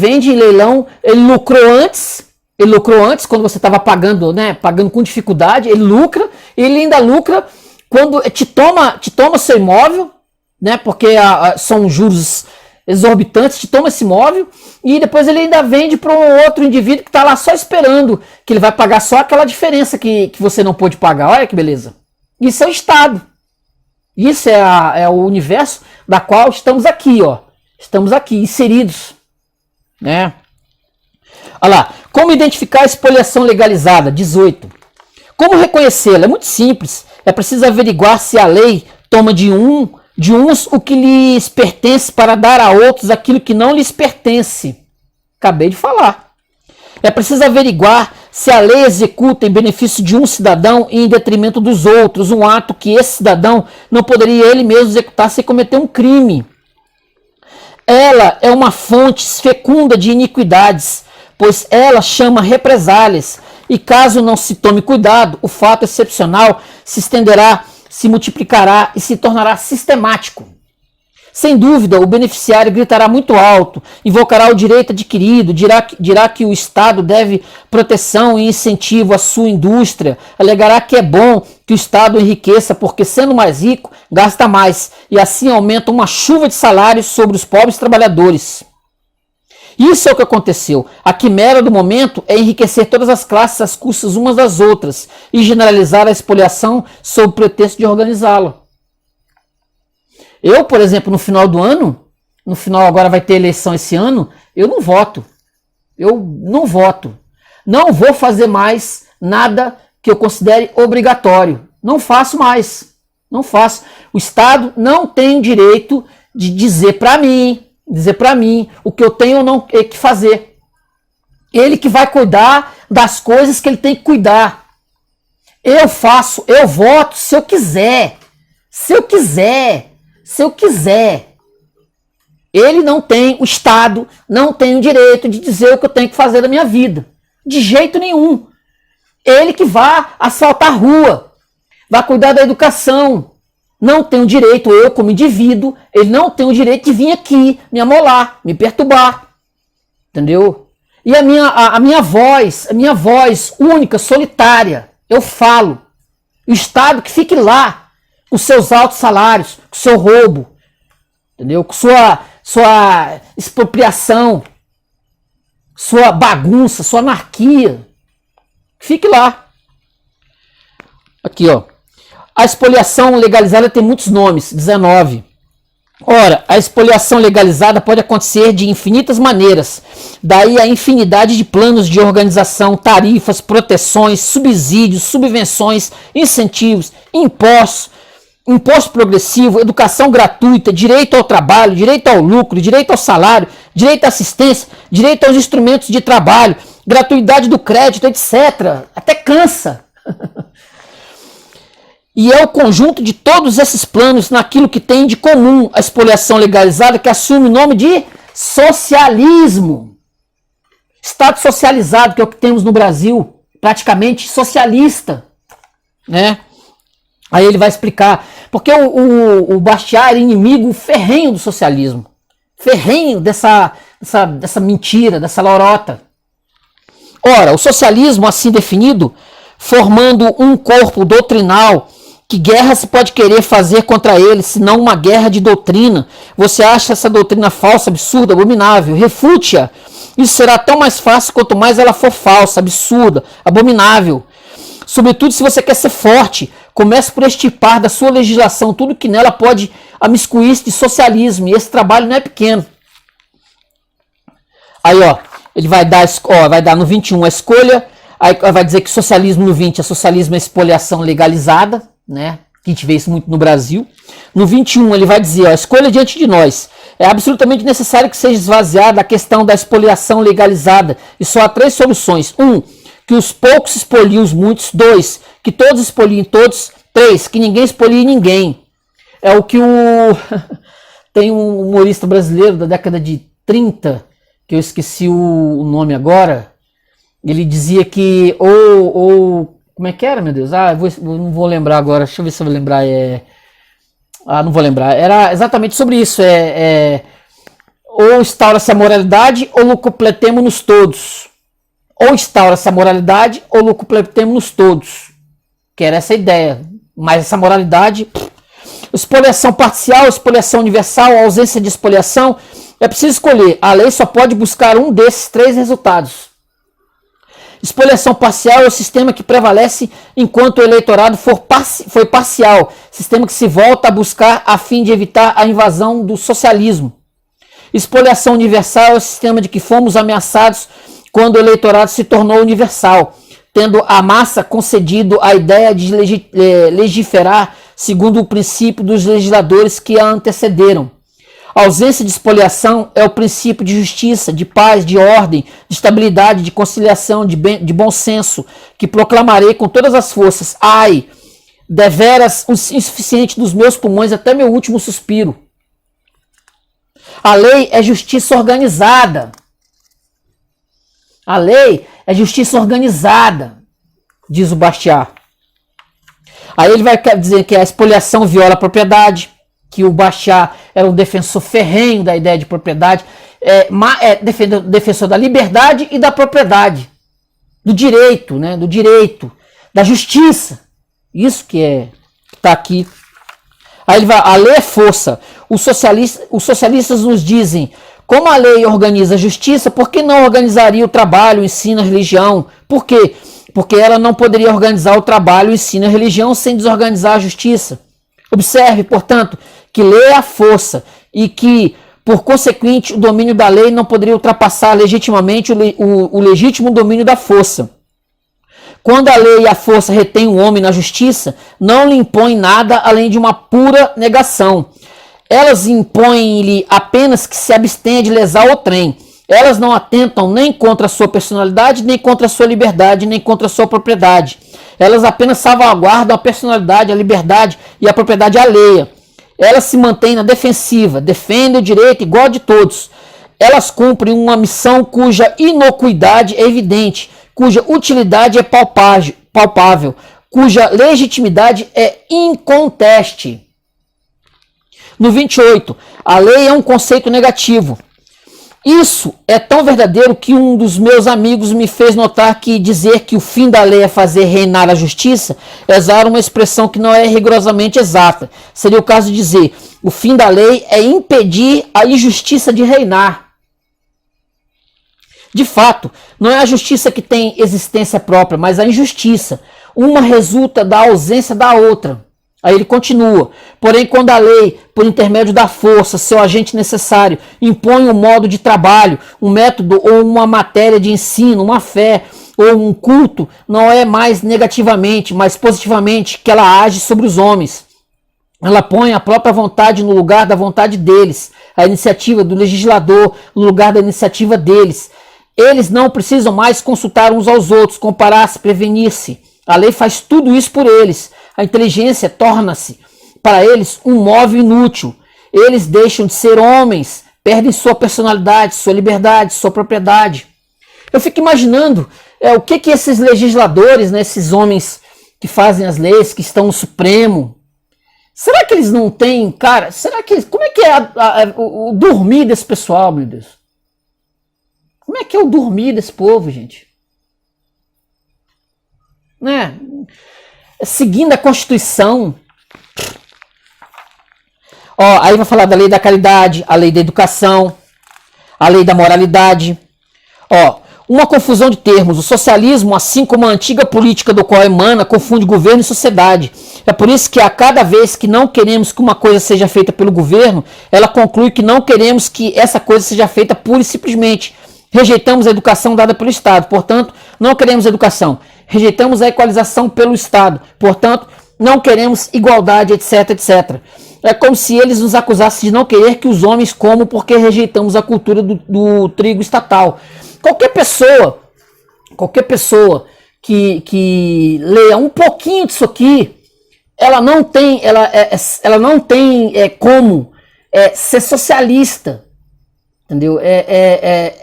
lucrou antes quando você estava pagando, né? Pagando com dificuldade, ele ainda lucra quando te toma seu imóvel, né? Porque são juros exorbitantes, te toma esse imóvel e depois ele ainda vende para um outro indivíduo que está lá só esperando, que ele vai pagar só aquela diferença que você não pôde pagar. Olha que beleza. Isso é o Estado. Isso é o universo da qual estamos aqui, ó. Estamos aqui, inseridos. Né? Olha lá. Como identificar a expoliação legalizada? 18. Como reconhecê-la? É muito simples. É preciso averiguar se a lei toma de uns o que lhes pertence para dar a outros aquilo que não lhes pertence. Acabei de falar. É preciso averiguar se a lei executa em benefício de um cidadão e em detrimento dos outros um ato que esse cidadão não poderia ele mesmo executar sem cometer um crime. Ela é uma fonte fecunda de iniquidades, pois ela chama represálias, e caso não se tome cuidado, o fato excepcional se estenderá, se multiplicará e se tornará sistemático. Sem dúvida, o beneficiário gritará muito alto, invocará o direito adquirido, dirá que o Estado deve proteção e incentivo à sua indústria, alegará que é bom que o Estado enriqueça porque, sendo mais rico, gasta mais, e assim aumenta uma chuva de salários sobre os pobres trabalhadores. Isso é o que aconteceu. A quimera do momento é enriquecer todas as classes às custas umas das outras e generalizar a expoliação sob o pretexto de organizá-la. Eu, por exemplo, no final do ano, agora vai ter eleição esse ano, eu não voto. Não vou fazer mais nada que eu considere obrigatório. Não faço mais. Não faço. O Estado não tem o direito de dizer para mim o que eu tenho ou não que fazer. Ele que vai cuidar das coisas que ele tem que cuidar. Eu faço, eu voto se eu quiser. Se eu quiser. Ele não tem, o Estado não tem o direito de dizer o que eu tenho que fazer da minha vida. De jeito nenhum. Ele que vai asfaltar a rua, vai cuidar da educação. Não tem o direito, eu como indivíduo, ele não tem o direito de vir aqui me amolar, me perturbar. Entendeu? E a minha voz única, solitária, eu falo. O Estado que fique lá, com seus altos salários, com seu roubo, entendeu? Com sua expropriação, sua bagunça, sua anarquia. Fique lá. Aqui, ó. A expoliação legalizada tem muitos nomes, 19. Ora, a expoliação legalizada pode acontecer de infinitas maneiras. Daí a infinidade de planos de organização, tarifas, proteções, subsídios, subvenções, incentivos, impostos, imposto progressivo, educação gratuita, direito ao trabalho, direito ao lucro, direito ao salário, direito à assistência, direito aos instrumentos de trabalho, gratuidade do crédito, etc. Até cansa. E é o conjunto de todos esses planos naquilo que tem de comum a expoliação legalizada, que assume o nome de socialismo. Estado socializado, que é o que temos no Brasil, praticamente socialista, né? Aí ele vai explicar, porque o Bastiat era inimigo ferrenho do socialismo, ferrenho dessa mentira, dessa lorota. Ora, o socialismo assim definido, formando um corpo doutrinal, que guerra se pode querer fazer contra ele, senão uma guerra de doutrina? Você acha essa doutrina falsa, absurda, abominável? Refute-a. Isso será tão mais fácil quanto mais ela for falsa, absurda, abominável. Sobretudo se você quer ser forte, comece por extirpar da sua legislação tudo que nela pode amiscuir-se de socialismo, e esse trabalho não é pequeno. Aí, ó, ele vai dar no 21 a escolha, aí vai dizer que socialismo no 20 é socialismo, é expoliação legalizada, né? Que a gente vê isso muito no Brasil. No 21 ele vai dizer, ó, a escolha diante de nós. É absolutamente necessário que seja esvaziada a questão da expoliação legalizada. E só há 3 soluções. 1, que os poucos expoliem os muitos. 2, que todos expoliem todos. 3, que ninguém expolie ninguém. É o que tem um humorista brasileiro da década de 30, que eu esqueci o nome agora. Ele dizia que como é que era, meu Deus? Eu não vou lembrar agora. Deixa eu ver se eu vou lembrar. Não vou lembrar. Era exatamente sobre isso. Ou instaura-se a moralidade, ou locupletemo-nos todos. Ou instaura-se a moralidade, ou locupletemo-nos todos. Que era essa ideia. Mas essa moralidade... Expoliação parcial, expoliação universal, ausência de expoliação. É preciso escolher. A lei só pode buscar um desses 3 resultados. Expoliação parcial é o sistema que prevalece enquanto o eleitorado foi parcial, sistema que se volta a buscar a fim de evitar a invasão do socialismo. Expoliação universal é o sistema de que fomos ameaçados quando o eleitorado se tornou universal, tendo a massa concedido a ideia de legiferar segundo o princípio dos legisladores que a antecederam. A ausência de expoliação é o princípio de justiça, de paz, de ordem, de estabilidade, de conciliação, de bom senso, que proclamarei com todas as forças. Ai, deveras o insuficiente dos meus pulmões até meu último suspiro. A lei é justiça organizada. A lei é justiça organizada, diz o Bastiat. Aí ele vai dizer que a expoliação viola a propriedade, que o Bastiat era um defensor ferrenho da ideia de propriedade, defensor da liberdade e da propriedade, do direito, né, da justiça. Isso que está aqui. Aí ele vai, a lei é força. Os socialistas nos dizem, como a lei organiza a justiça, por que não organizaria o trabalho, o ensino, a religião? Por quê? Porque ela não poderia organizar o trabalho, o ensino e a religião sem desorganizar a justiça. Observe, portanto, que lei é a força e que, por consequente, o domínio da lei não poderia ultrapassar legitimamente o legítimo domínio da força. Quando a lei e a força retêm o homem na justiça, não lhe impõem nada além de uma pura negação. Elas impõem-lhe apenas que se abstenha de lesar outrem. Elas não atentam nem contra a sua personalidade, nem contra a sua liberdade, nem contra a sua propriedade. Elas apenas salvaguardam a personalidade, a liberdade e a propriedade alheia. Elas se mantêm na defensiva, defendem o direito igual de todos. Elas cumprem uma missão cuja inocuidade é evidente, cuja utilidade é palpável, cuja legitimidade é inconteste. No 28, a lei é um conceito negativo. Isso é tão verdadeiro que um dos meus amigos me fez notar que dizer que o fim da lei é fazer reinar a justiça é usar uma expressão que não é rigorosamente exata. Seria o caso de dizer, o fim da lei é impedir a injustiça de reinar. De fato, não é a justiça que tem existência própria, mas a injustiça. Uma resulta da ausência da outra. Aí ele continua. Porém, quando a lei, por intermédio da força, seu agente necessário, impõe um modo de trabalho, um método ou uma matéria de ensino, uma fé ou um culto, não é mais negativamente, mas positivamente que ela age sobre os homens. Ela põe a própria vontade no lugar da vontade deles, a iniciativa do legislador no lugar da iniciativa deles. Eles não precisam mais consultar uns aos outros, comparar-se, prevenir-se. A lei faz tudo isso por eles. A inteligência torna-se para eles um móvel inútil. Eles deixam de ser homens, perdem sua personalidade, sua liberdade, sua propriedade. Eu fico imaginando o que esses legisladores, né, esses homens que fazem as leis, que estão no Supremo, será que eles não têm, cara, como é que é o dormir desse pessoal, meu Deus? Como é que é o dormir desse povo, gente? Né? Seguindo a Constituição. Aí vai falar da lei da caridade, a lei da educação, a lei da moralidade. Uma confusão de termos. O socialismo, assim como a antiga política do qual emana, confunde governo e sociedade. É por isso que a cada vez que não queremos que uma coisa seja feita pelo governo, ela conclui que não queremos que essa coisa seja feita pura e simplesmente. Rejeitamos a educação dada pelo Estado, portanto, não queremos educação. Rejeitamos a equalização pelo Estado, portanto, não queremos igualdade, etc, etc. É como se eles nos acusassem de não querer que os homens comam porque rejeitamos a cultura do trigo estatal. Qualquer pessoa que leia um pouquinho disso aqui, ela não tem como ser socialista. Entendeu?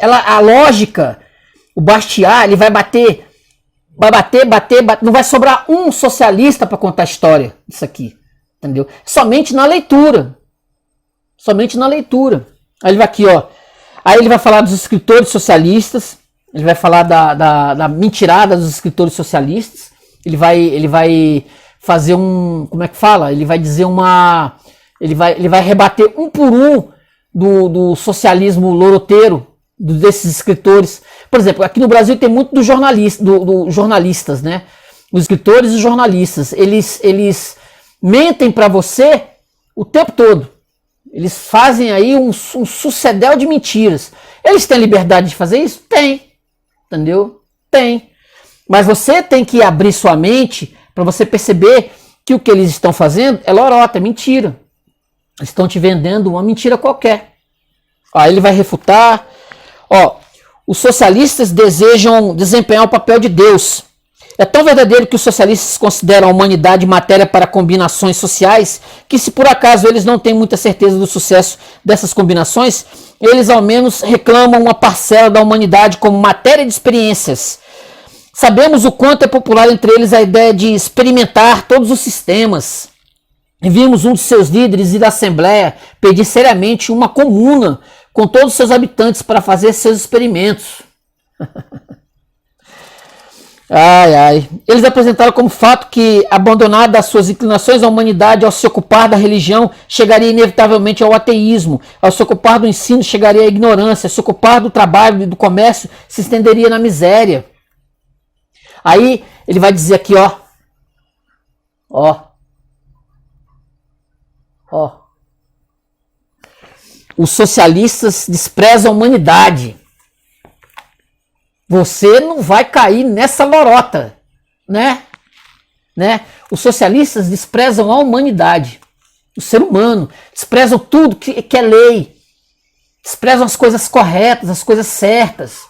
A lógica, o Bastiat, ele vai bater, não vai sobrar um socialista para contar a história disso aqui, entendeu? Somente na leitura. Aí ele vai aqui, aí ele vai falar dos escritores socialistas, ele vai falar da mentirada dos escritores socialistas, ele vai fazer como é que fala? Ele vai dizer ele vai rebater um por um do socialismo loroteiro desses escritores. Por exemplo, aqui no Brasil tem muito do jornalistas, né? Os escritores e os jornalistas, eles mentem para você o tempo todo. Eles fazem aí um sucedel de mentiras. Eles têm liberdade de fazer isso? Tem. Entendeu? Tem. Mas você tem que abrir sua mente para você perceber que o que eles estão fazendo é lorota, é mentira. Estão te vendendo uma mentira qualquer. Aí ele vai refutar. Os socialistas desejam desempenhar o papel de Deus. É tão verdadeiro que os socialistas consideram a humanidade matéria para combinações sociais que, se por acaso eles não têm muita certeza do sucesso dessas combinações, eles ao menos reclamam uma parcela da humanidade como matéria de experiências. Sabemos o quanto é popular entre eles a ideia de experimentar todos os sistemas. E vimos um de seus líderes ir à Assembleia pedir seriamente uma comuna com todos os seus habitantes para fazer seus experimentos. Eles apresentaram como fato que, abandonada as suas inclinações, a humanidade, ao se ocupar da religião, chegaria inevitavelmente ao ateísmo. Ao se ocupar do ensino, chegaria à ignorância. Ao se ocupar do trabalho e do comércio, se estenderia na miséria. Aí ele vai dizer aqui, os socialistas desprezam a humanidade. Você não vai cair nessa lorota. né? Os socialistas desprezam a humanidade, o ser humano, desprezam tudo que é lei, desprezam as coisas corretas, as coisas certas.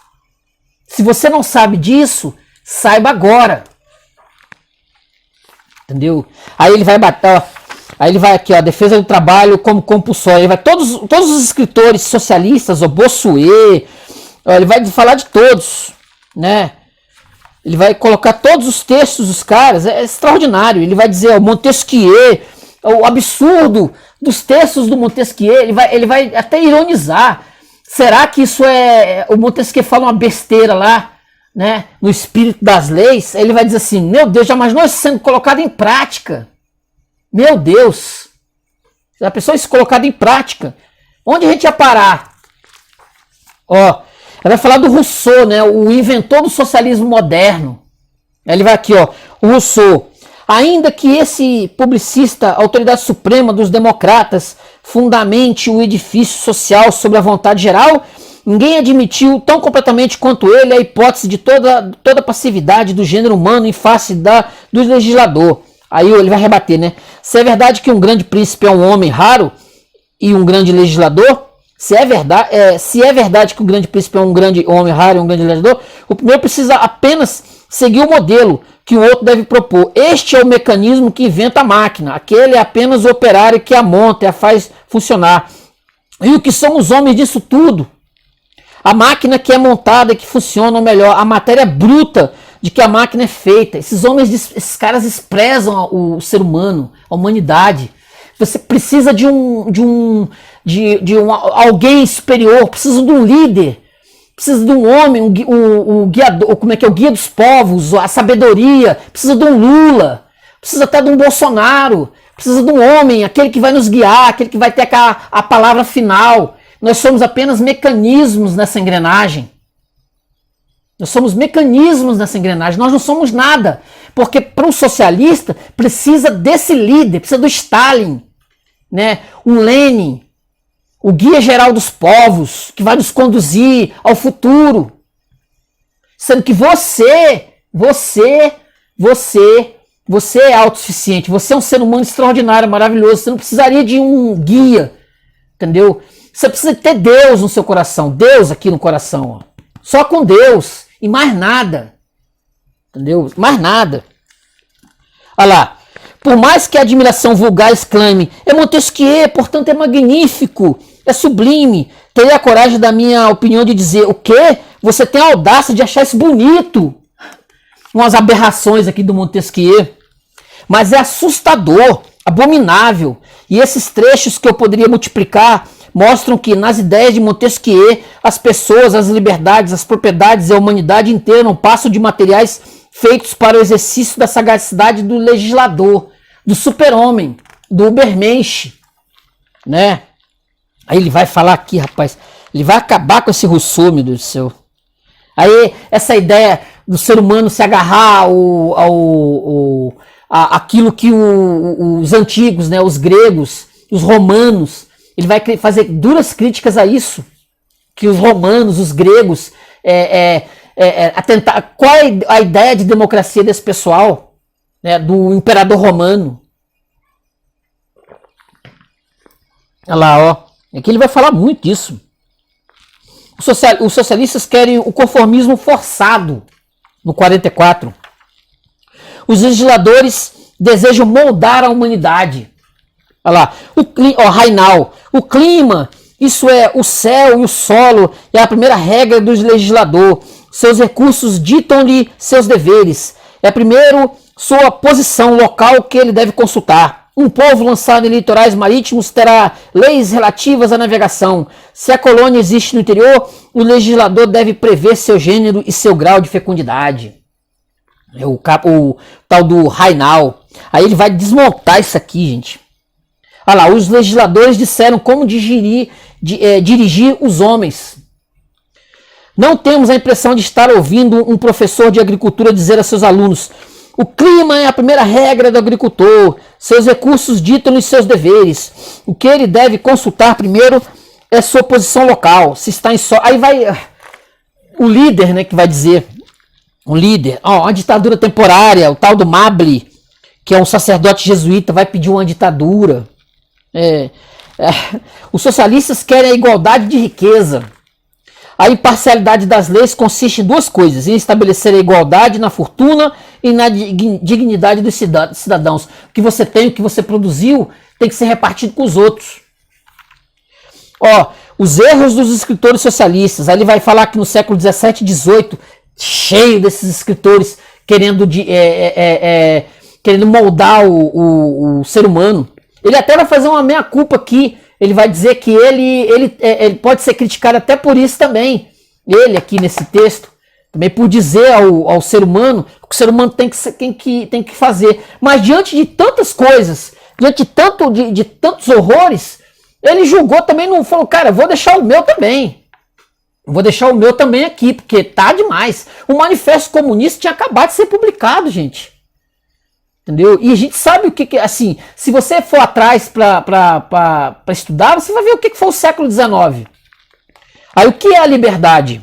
Se você não sabe disso, saiba agora. Entendeu? Aí ele vai bater, ó, aí ele vai aqui, ó, defesa do trabalho como compulsório. Ele vai todos os escritores socialistas, o Bossuet, ó, ele vai falar de todos, né? Ele vai colocar todos os textos dos caras, é extraordinário. Ele vai dizer, ó, Montesquieu, o absurdo dos textos do Montesquieu, ele vai até ironizar. Será que isso é... O Montesquieu fala uma besteira lá, né, no espírito das leis? Ele vai dizer assim, meu Deus, já imaginou isso sendo colocado em prática? Meu Deus! A pessoa isso colocado em prática, onde a gente ia parar? Ó, ele vai falar do Rousseau, né, o inventor do socialismo moderno. Ele vai aqui, ó, o Rousseau. Ainda que esse publicista, autoridade suprema dos democratas, fundamente o edifício social sobre a vontade geral, ninguém admitiu tão completamente quanto ele a hipótese de toda passividade do gênero humano em face do legislador. Aí ele vai rebater, né? Se é verdade que um grande príncipe é um homem raro e um grande legislador, se é verdade que um grande príncipe é um grande homem raro e um grande legislador, o primeiro precisa apenas seguir o modelo que o outro deve propor. Este é o mecanismo que inventa a máquina. Aquele é apenas o operário que a monta e a faz funcionar. E o que são os homens disso tudo? A máquina que é montada, que funciona, ou melhor, a matéria bruta de que a máquina é feita. Esses caras desprezam o ser humano, a humanidade. Você precisa de alguém superior, precisa de um líder. Precisa de um homem, um guiador, como é que é, o guia dos povos, a sabedoria. Precisa de um Lula, precisa até de um Bolsonaro. Precisa de um homem, aquele que vai nos guiar, aquele que vai ter a palavra final. Nós somos apenas mecanismos nessa engrenagem. Nós somos mecanismos nessa engrenagem, nós não somos nada. Porque para um socialista precisa desse líder, precisa do Stalin, né? Um Lenin, o guia geral dos povos, que vai nos conduzir ao futuro. Sendo que você é autossuficiente, você é um ser humano extraordinário, maravilhoso, você não precisaria de um guia, entendeu? Você precisa ter Deus no seu coração, Deus aqui no coração, ó. Só com Deus e mais nada, entendeu? Mais nada. Olha lá. Por mais que a admiração vulgar exclame, é Montesquieu, portanto é magnífico, é sublime, teria a coragem da minha opinião de dizer, o quê? Você tem a audácia de achar isso bonito? Umas aberrações aqui do Montesquieu. Mas é assustador, abominável. E esses trechos que eu poderia multiplicar mostram que nas ideias de Montesquieu, as pessoas, as liberdades, as propriedades e a humanidade inteira não passam de materiais feitos para o exercício da sagacidade do legislador, do super-homem, do Ubermensch, né? Aí ele vai falar aqui, rapaz, ele vai acabar com esse Rousseau, meu Deus do céu. Aí essa ideia do ser humano se agarrar aquilo que os antigos, né, os gregos, os romanos, ele vai fazer duras críticas a isso, que os romanos, os gregos, atentar. Qual é a ideia de democracia desse pessoal, né, do imperador romano? Olha lá, ó. Aqui ele vai falar muito disso. Os socialistas querem o conformismo forçado, no 44. Os legisladores desejam moldar a humanidade. Olha lá, Rainal, o clima, isso é o céu e o solo, é a primeira regra do legislador. Seus recursos ditam-lhe seus deveres. É primeiro sua posição local que ele deve consultar. Um povo lançado em litorais marítimos terá leis relativas à navegação. Se a colônia existe no interior, o legislador deve prever seu gênero e seu grau de fecundidade. É o tal do Rainal. Aí ele vai desmontar isso aqui, gente. Olha lá, os legisladores disseram como dirigir os homens. Não temos a impressão de estar ouvindo um professor de agricultura dizer a seus alunos: o clima é a primeira regra do agricultor, seus recursos ditam-lhe seus deveres. O que ele deve consultar primeiro é sua posição local, se está em solo. Aí vai o líder, né, que vai dizer: um líder, uma ditadura temporária, o tal do Mably, que é um sacerdote jesuíta, vai pedir uma ditadura. Os socialistas querem a igualdade de riqueza. A imparcialidade das leis consiste em duas coisas: em estabelecer a igualdade na fortuna e na dignidade dos cidadãos. O que você tem, o que você produziu, tem que ser repartido com os outros. Os erros dos escritores socialistas. Aí ele vai falar que no século XVII e XVIII, cheio desses escritores querendo moldar o ser humano. Ele até vai fazer uma meia-culpa aqui. Ele vai dizer que ele pode ser criticado até por isso também. Ele aqui nesse texto, também por dizer ao ser humano o que o ser humano tem que fazer. Mas diante de tantas coisas, diante de tantos horrores, ele julgou também, não falou, cara, vou deixar o meu também. Vou deixar o meu também aqui, porque tá demais. O Manifesto Comunista tinha acabado de ser publicado, gente. Entendeu? E a gente sabe o que assim, se você for atrás para estudar, você vai ver o que foi o século XIX. Aí o que é a liberdade?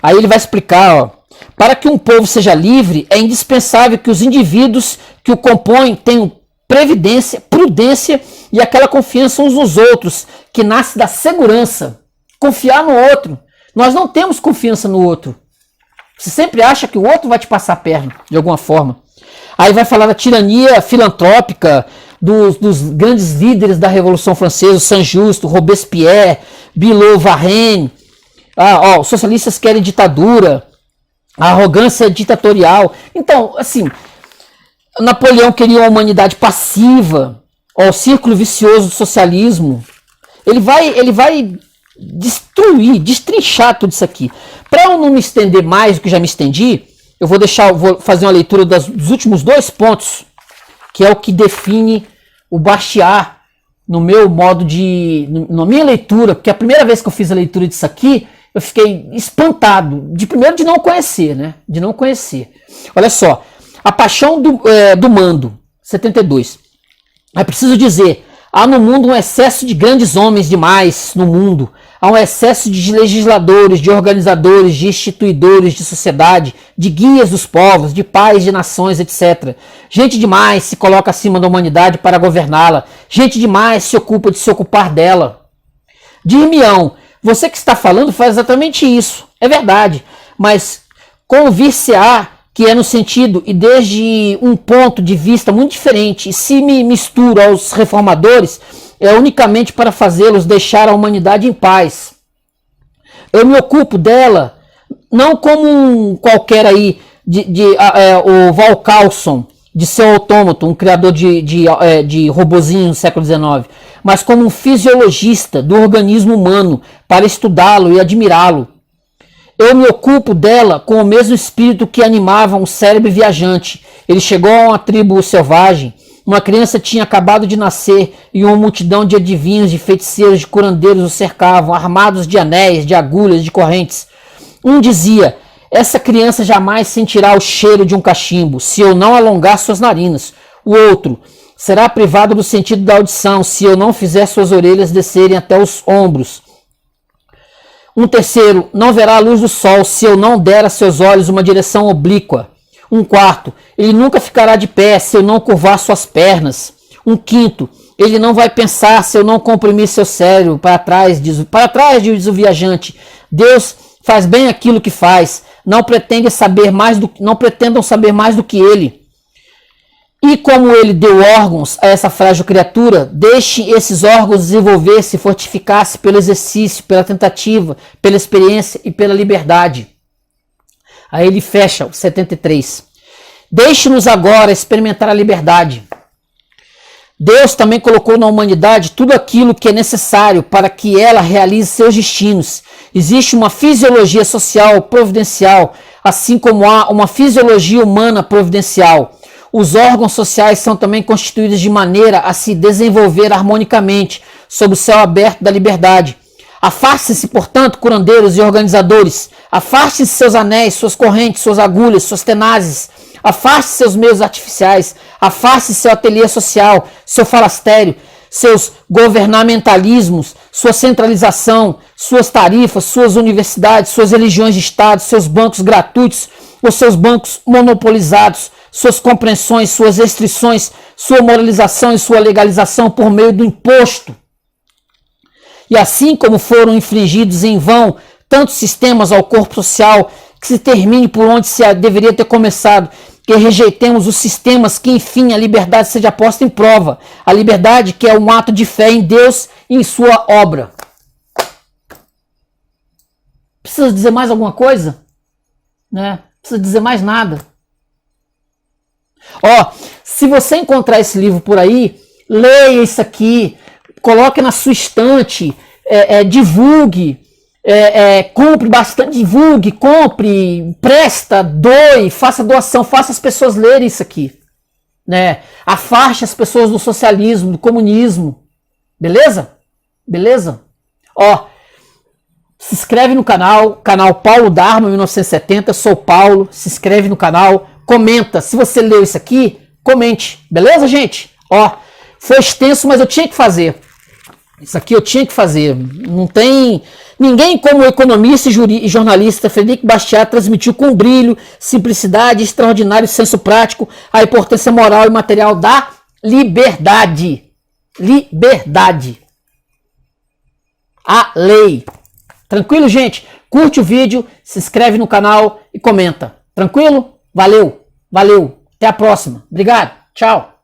Aí ele vai explicar, para que um povo seja livre, é indispensável que os indivíduos que o compõem tenham previdência, prudência e aquela confiança uns nos outros, que nasce da segurança. Confiar no outro. Nós não temos confiança no outro. Você sempre acha que o outro vai te passar a perna, de alguma forma. Aí vai falar da tirania filantrópica dos grandes líderes da Revolução Francesa, Saint-Just, Robespierre, Billaud Varenne. Os socialistas querem ditadura, a arrogância ditatorial. Então, assim, Napoleão queria uma humanidade passiva, o círculo vicioso do socialismo. Ele vai destruir, destrinchar tudo isso aqui. Para eu não me estender mais do que já me estendi, eu vou fazer uma leitura dos últimos 2 pontos, que é o que define o Bastiat no meu modo na minha leitura, porque a primeira vez que eu fiz a leitura disso aqui, eu fiquei espantado, primeiro de não conhecer, né? De não conhecer. Olha só, a paixão do mando, 72. É preciso dizer, há no mundo um excesso de grandes homens demais no mundo. Há um excesso de legisladores, de organizadores, de instituidores de sociedade, de guias dos povos, de pais de nações, etc. Gente demais se coloca acima da humanidade para governá-la. Gente demais se ocupa de se ocupar dela. Dir-me-ão, você que está falando faz exatamente isso. É verdade, mas convir-se-á que é no sentido e desde um ponto de vista muito diferente, e se me misturo aos reformadores, é unicamente para fazê-los deixar a humanidade em paz. Eu me ocupo dela, não como um qualquer aí, o Val Carlson, de seu autômato, um criador de robozinho no século XIX, mas como um fisiologista do organismo humano, para estudá-lo e admirá-lo. Eu me ocupo dela com o mesmo espírito que animava um cérebro viajante. Ele chegou a uma tribo selvagem. Uma criança tinha acabado de nascer e uma multidão de adivinhos, de feiticeiros, de curandeiros o cercavam, armados de anéis, de agulhas, de correntes. Um dizia, essa criança jamais sentirá o cheiro de um cachimbo, se eu não alongar suas narinas. O outro, será privado do sentido da audição, se eu não fizer suas orelhas descerem até os ombros. Um terceiro, não verá a luz do sol, se eu não der a seus olhos uma direção oblíqua. Um quarto, ele nunca ficará de pé se eu não curvar suas pernas. Um quinto, ele não vai pensar se eu não comprimir seu cérebro para trás, diz o viajante. Deus faz bem aquilo que faz. Não pretendam saber mais do que ele. E como ele deu órgãos a essa frágil criatura, deixe esses órgãos desenvolver-se, fortificar-se pelo exercício, pela tentativa, pela experiência e pela liberdade. Aí ele fecha o 73. Deixe-nos agora experimentar a liberdade. Deus também colocou na humanidade tudo aquilo que é necessário para que ela realize seus destinos. Existe uma fisiologia social providencial, assim como há uma fisiologia humana providencial. Os órgãos sociais são também constituídos de maneira a se desenvolver harmonicamente sob o céu aberto da liberdade. Afastem-se, portanto, curandeiros e organizadores. Afastem-se seus anéis, suas correntes, suas agulhas, suas tenazes. Afaste seus meios artificiais. Afaste seu ateliê social, seu falastério, seus governamentalismos, sua centralização, suas tarifas, suas universidades, suas religiões de Estado, seus bancos gratuitos, os seus bancos monopolizados, suas compreensões, suas restrições, sua moralização e sua legalização por meio do imposto. E assim como foram infligidos em vão tantos sistemas ao corpo social, que se termine por onde se deveria ter começado, que rejeitemos os sistemas, que enfim a liberdade seja posta em prova, a liberdade que é um ato de fé em Deus e em sua obra. Precisa dizer mais alguma coisa? Né? Precisa dizer mais nada. Ó, se você encontrar esse livro por aí, leia isso aqui, coloque na sua estante, divulgue, compre bastante, divulgue, compre, presta, doe, faça doação, faça as pessoas lerem isso aqui, né? Afaste as pessoas do socialismo, do comunismo, beleza? Beleza? Ó, se inscreve no canal Paulo Dharma 1970, sou Paulo, se inscreve no canal, comenta, se você leu isso aqui, comente, beleza, gente? Ó, foi extenso, mas eu tinha que fazer. Isso aqui eu tinha que fazer. Não tem ninguém como o economista e jornalista Frederico Bastiat transmitiu com brilho, simplicidade, extraordinário senso prático a importância moral e material da liberdade. Liberdade. A lei. Tranquilo, gente? Curte o vídeo, se inscreve no canal e comenta. Tranquilo? Valeu. Valeu. Até a próxima. Obrigado. Tchau.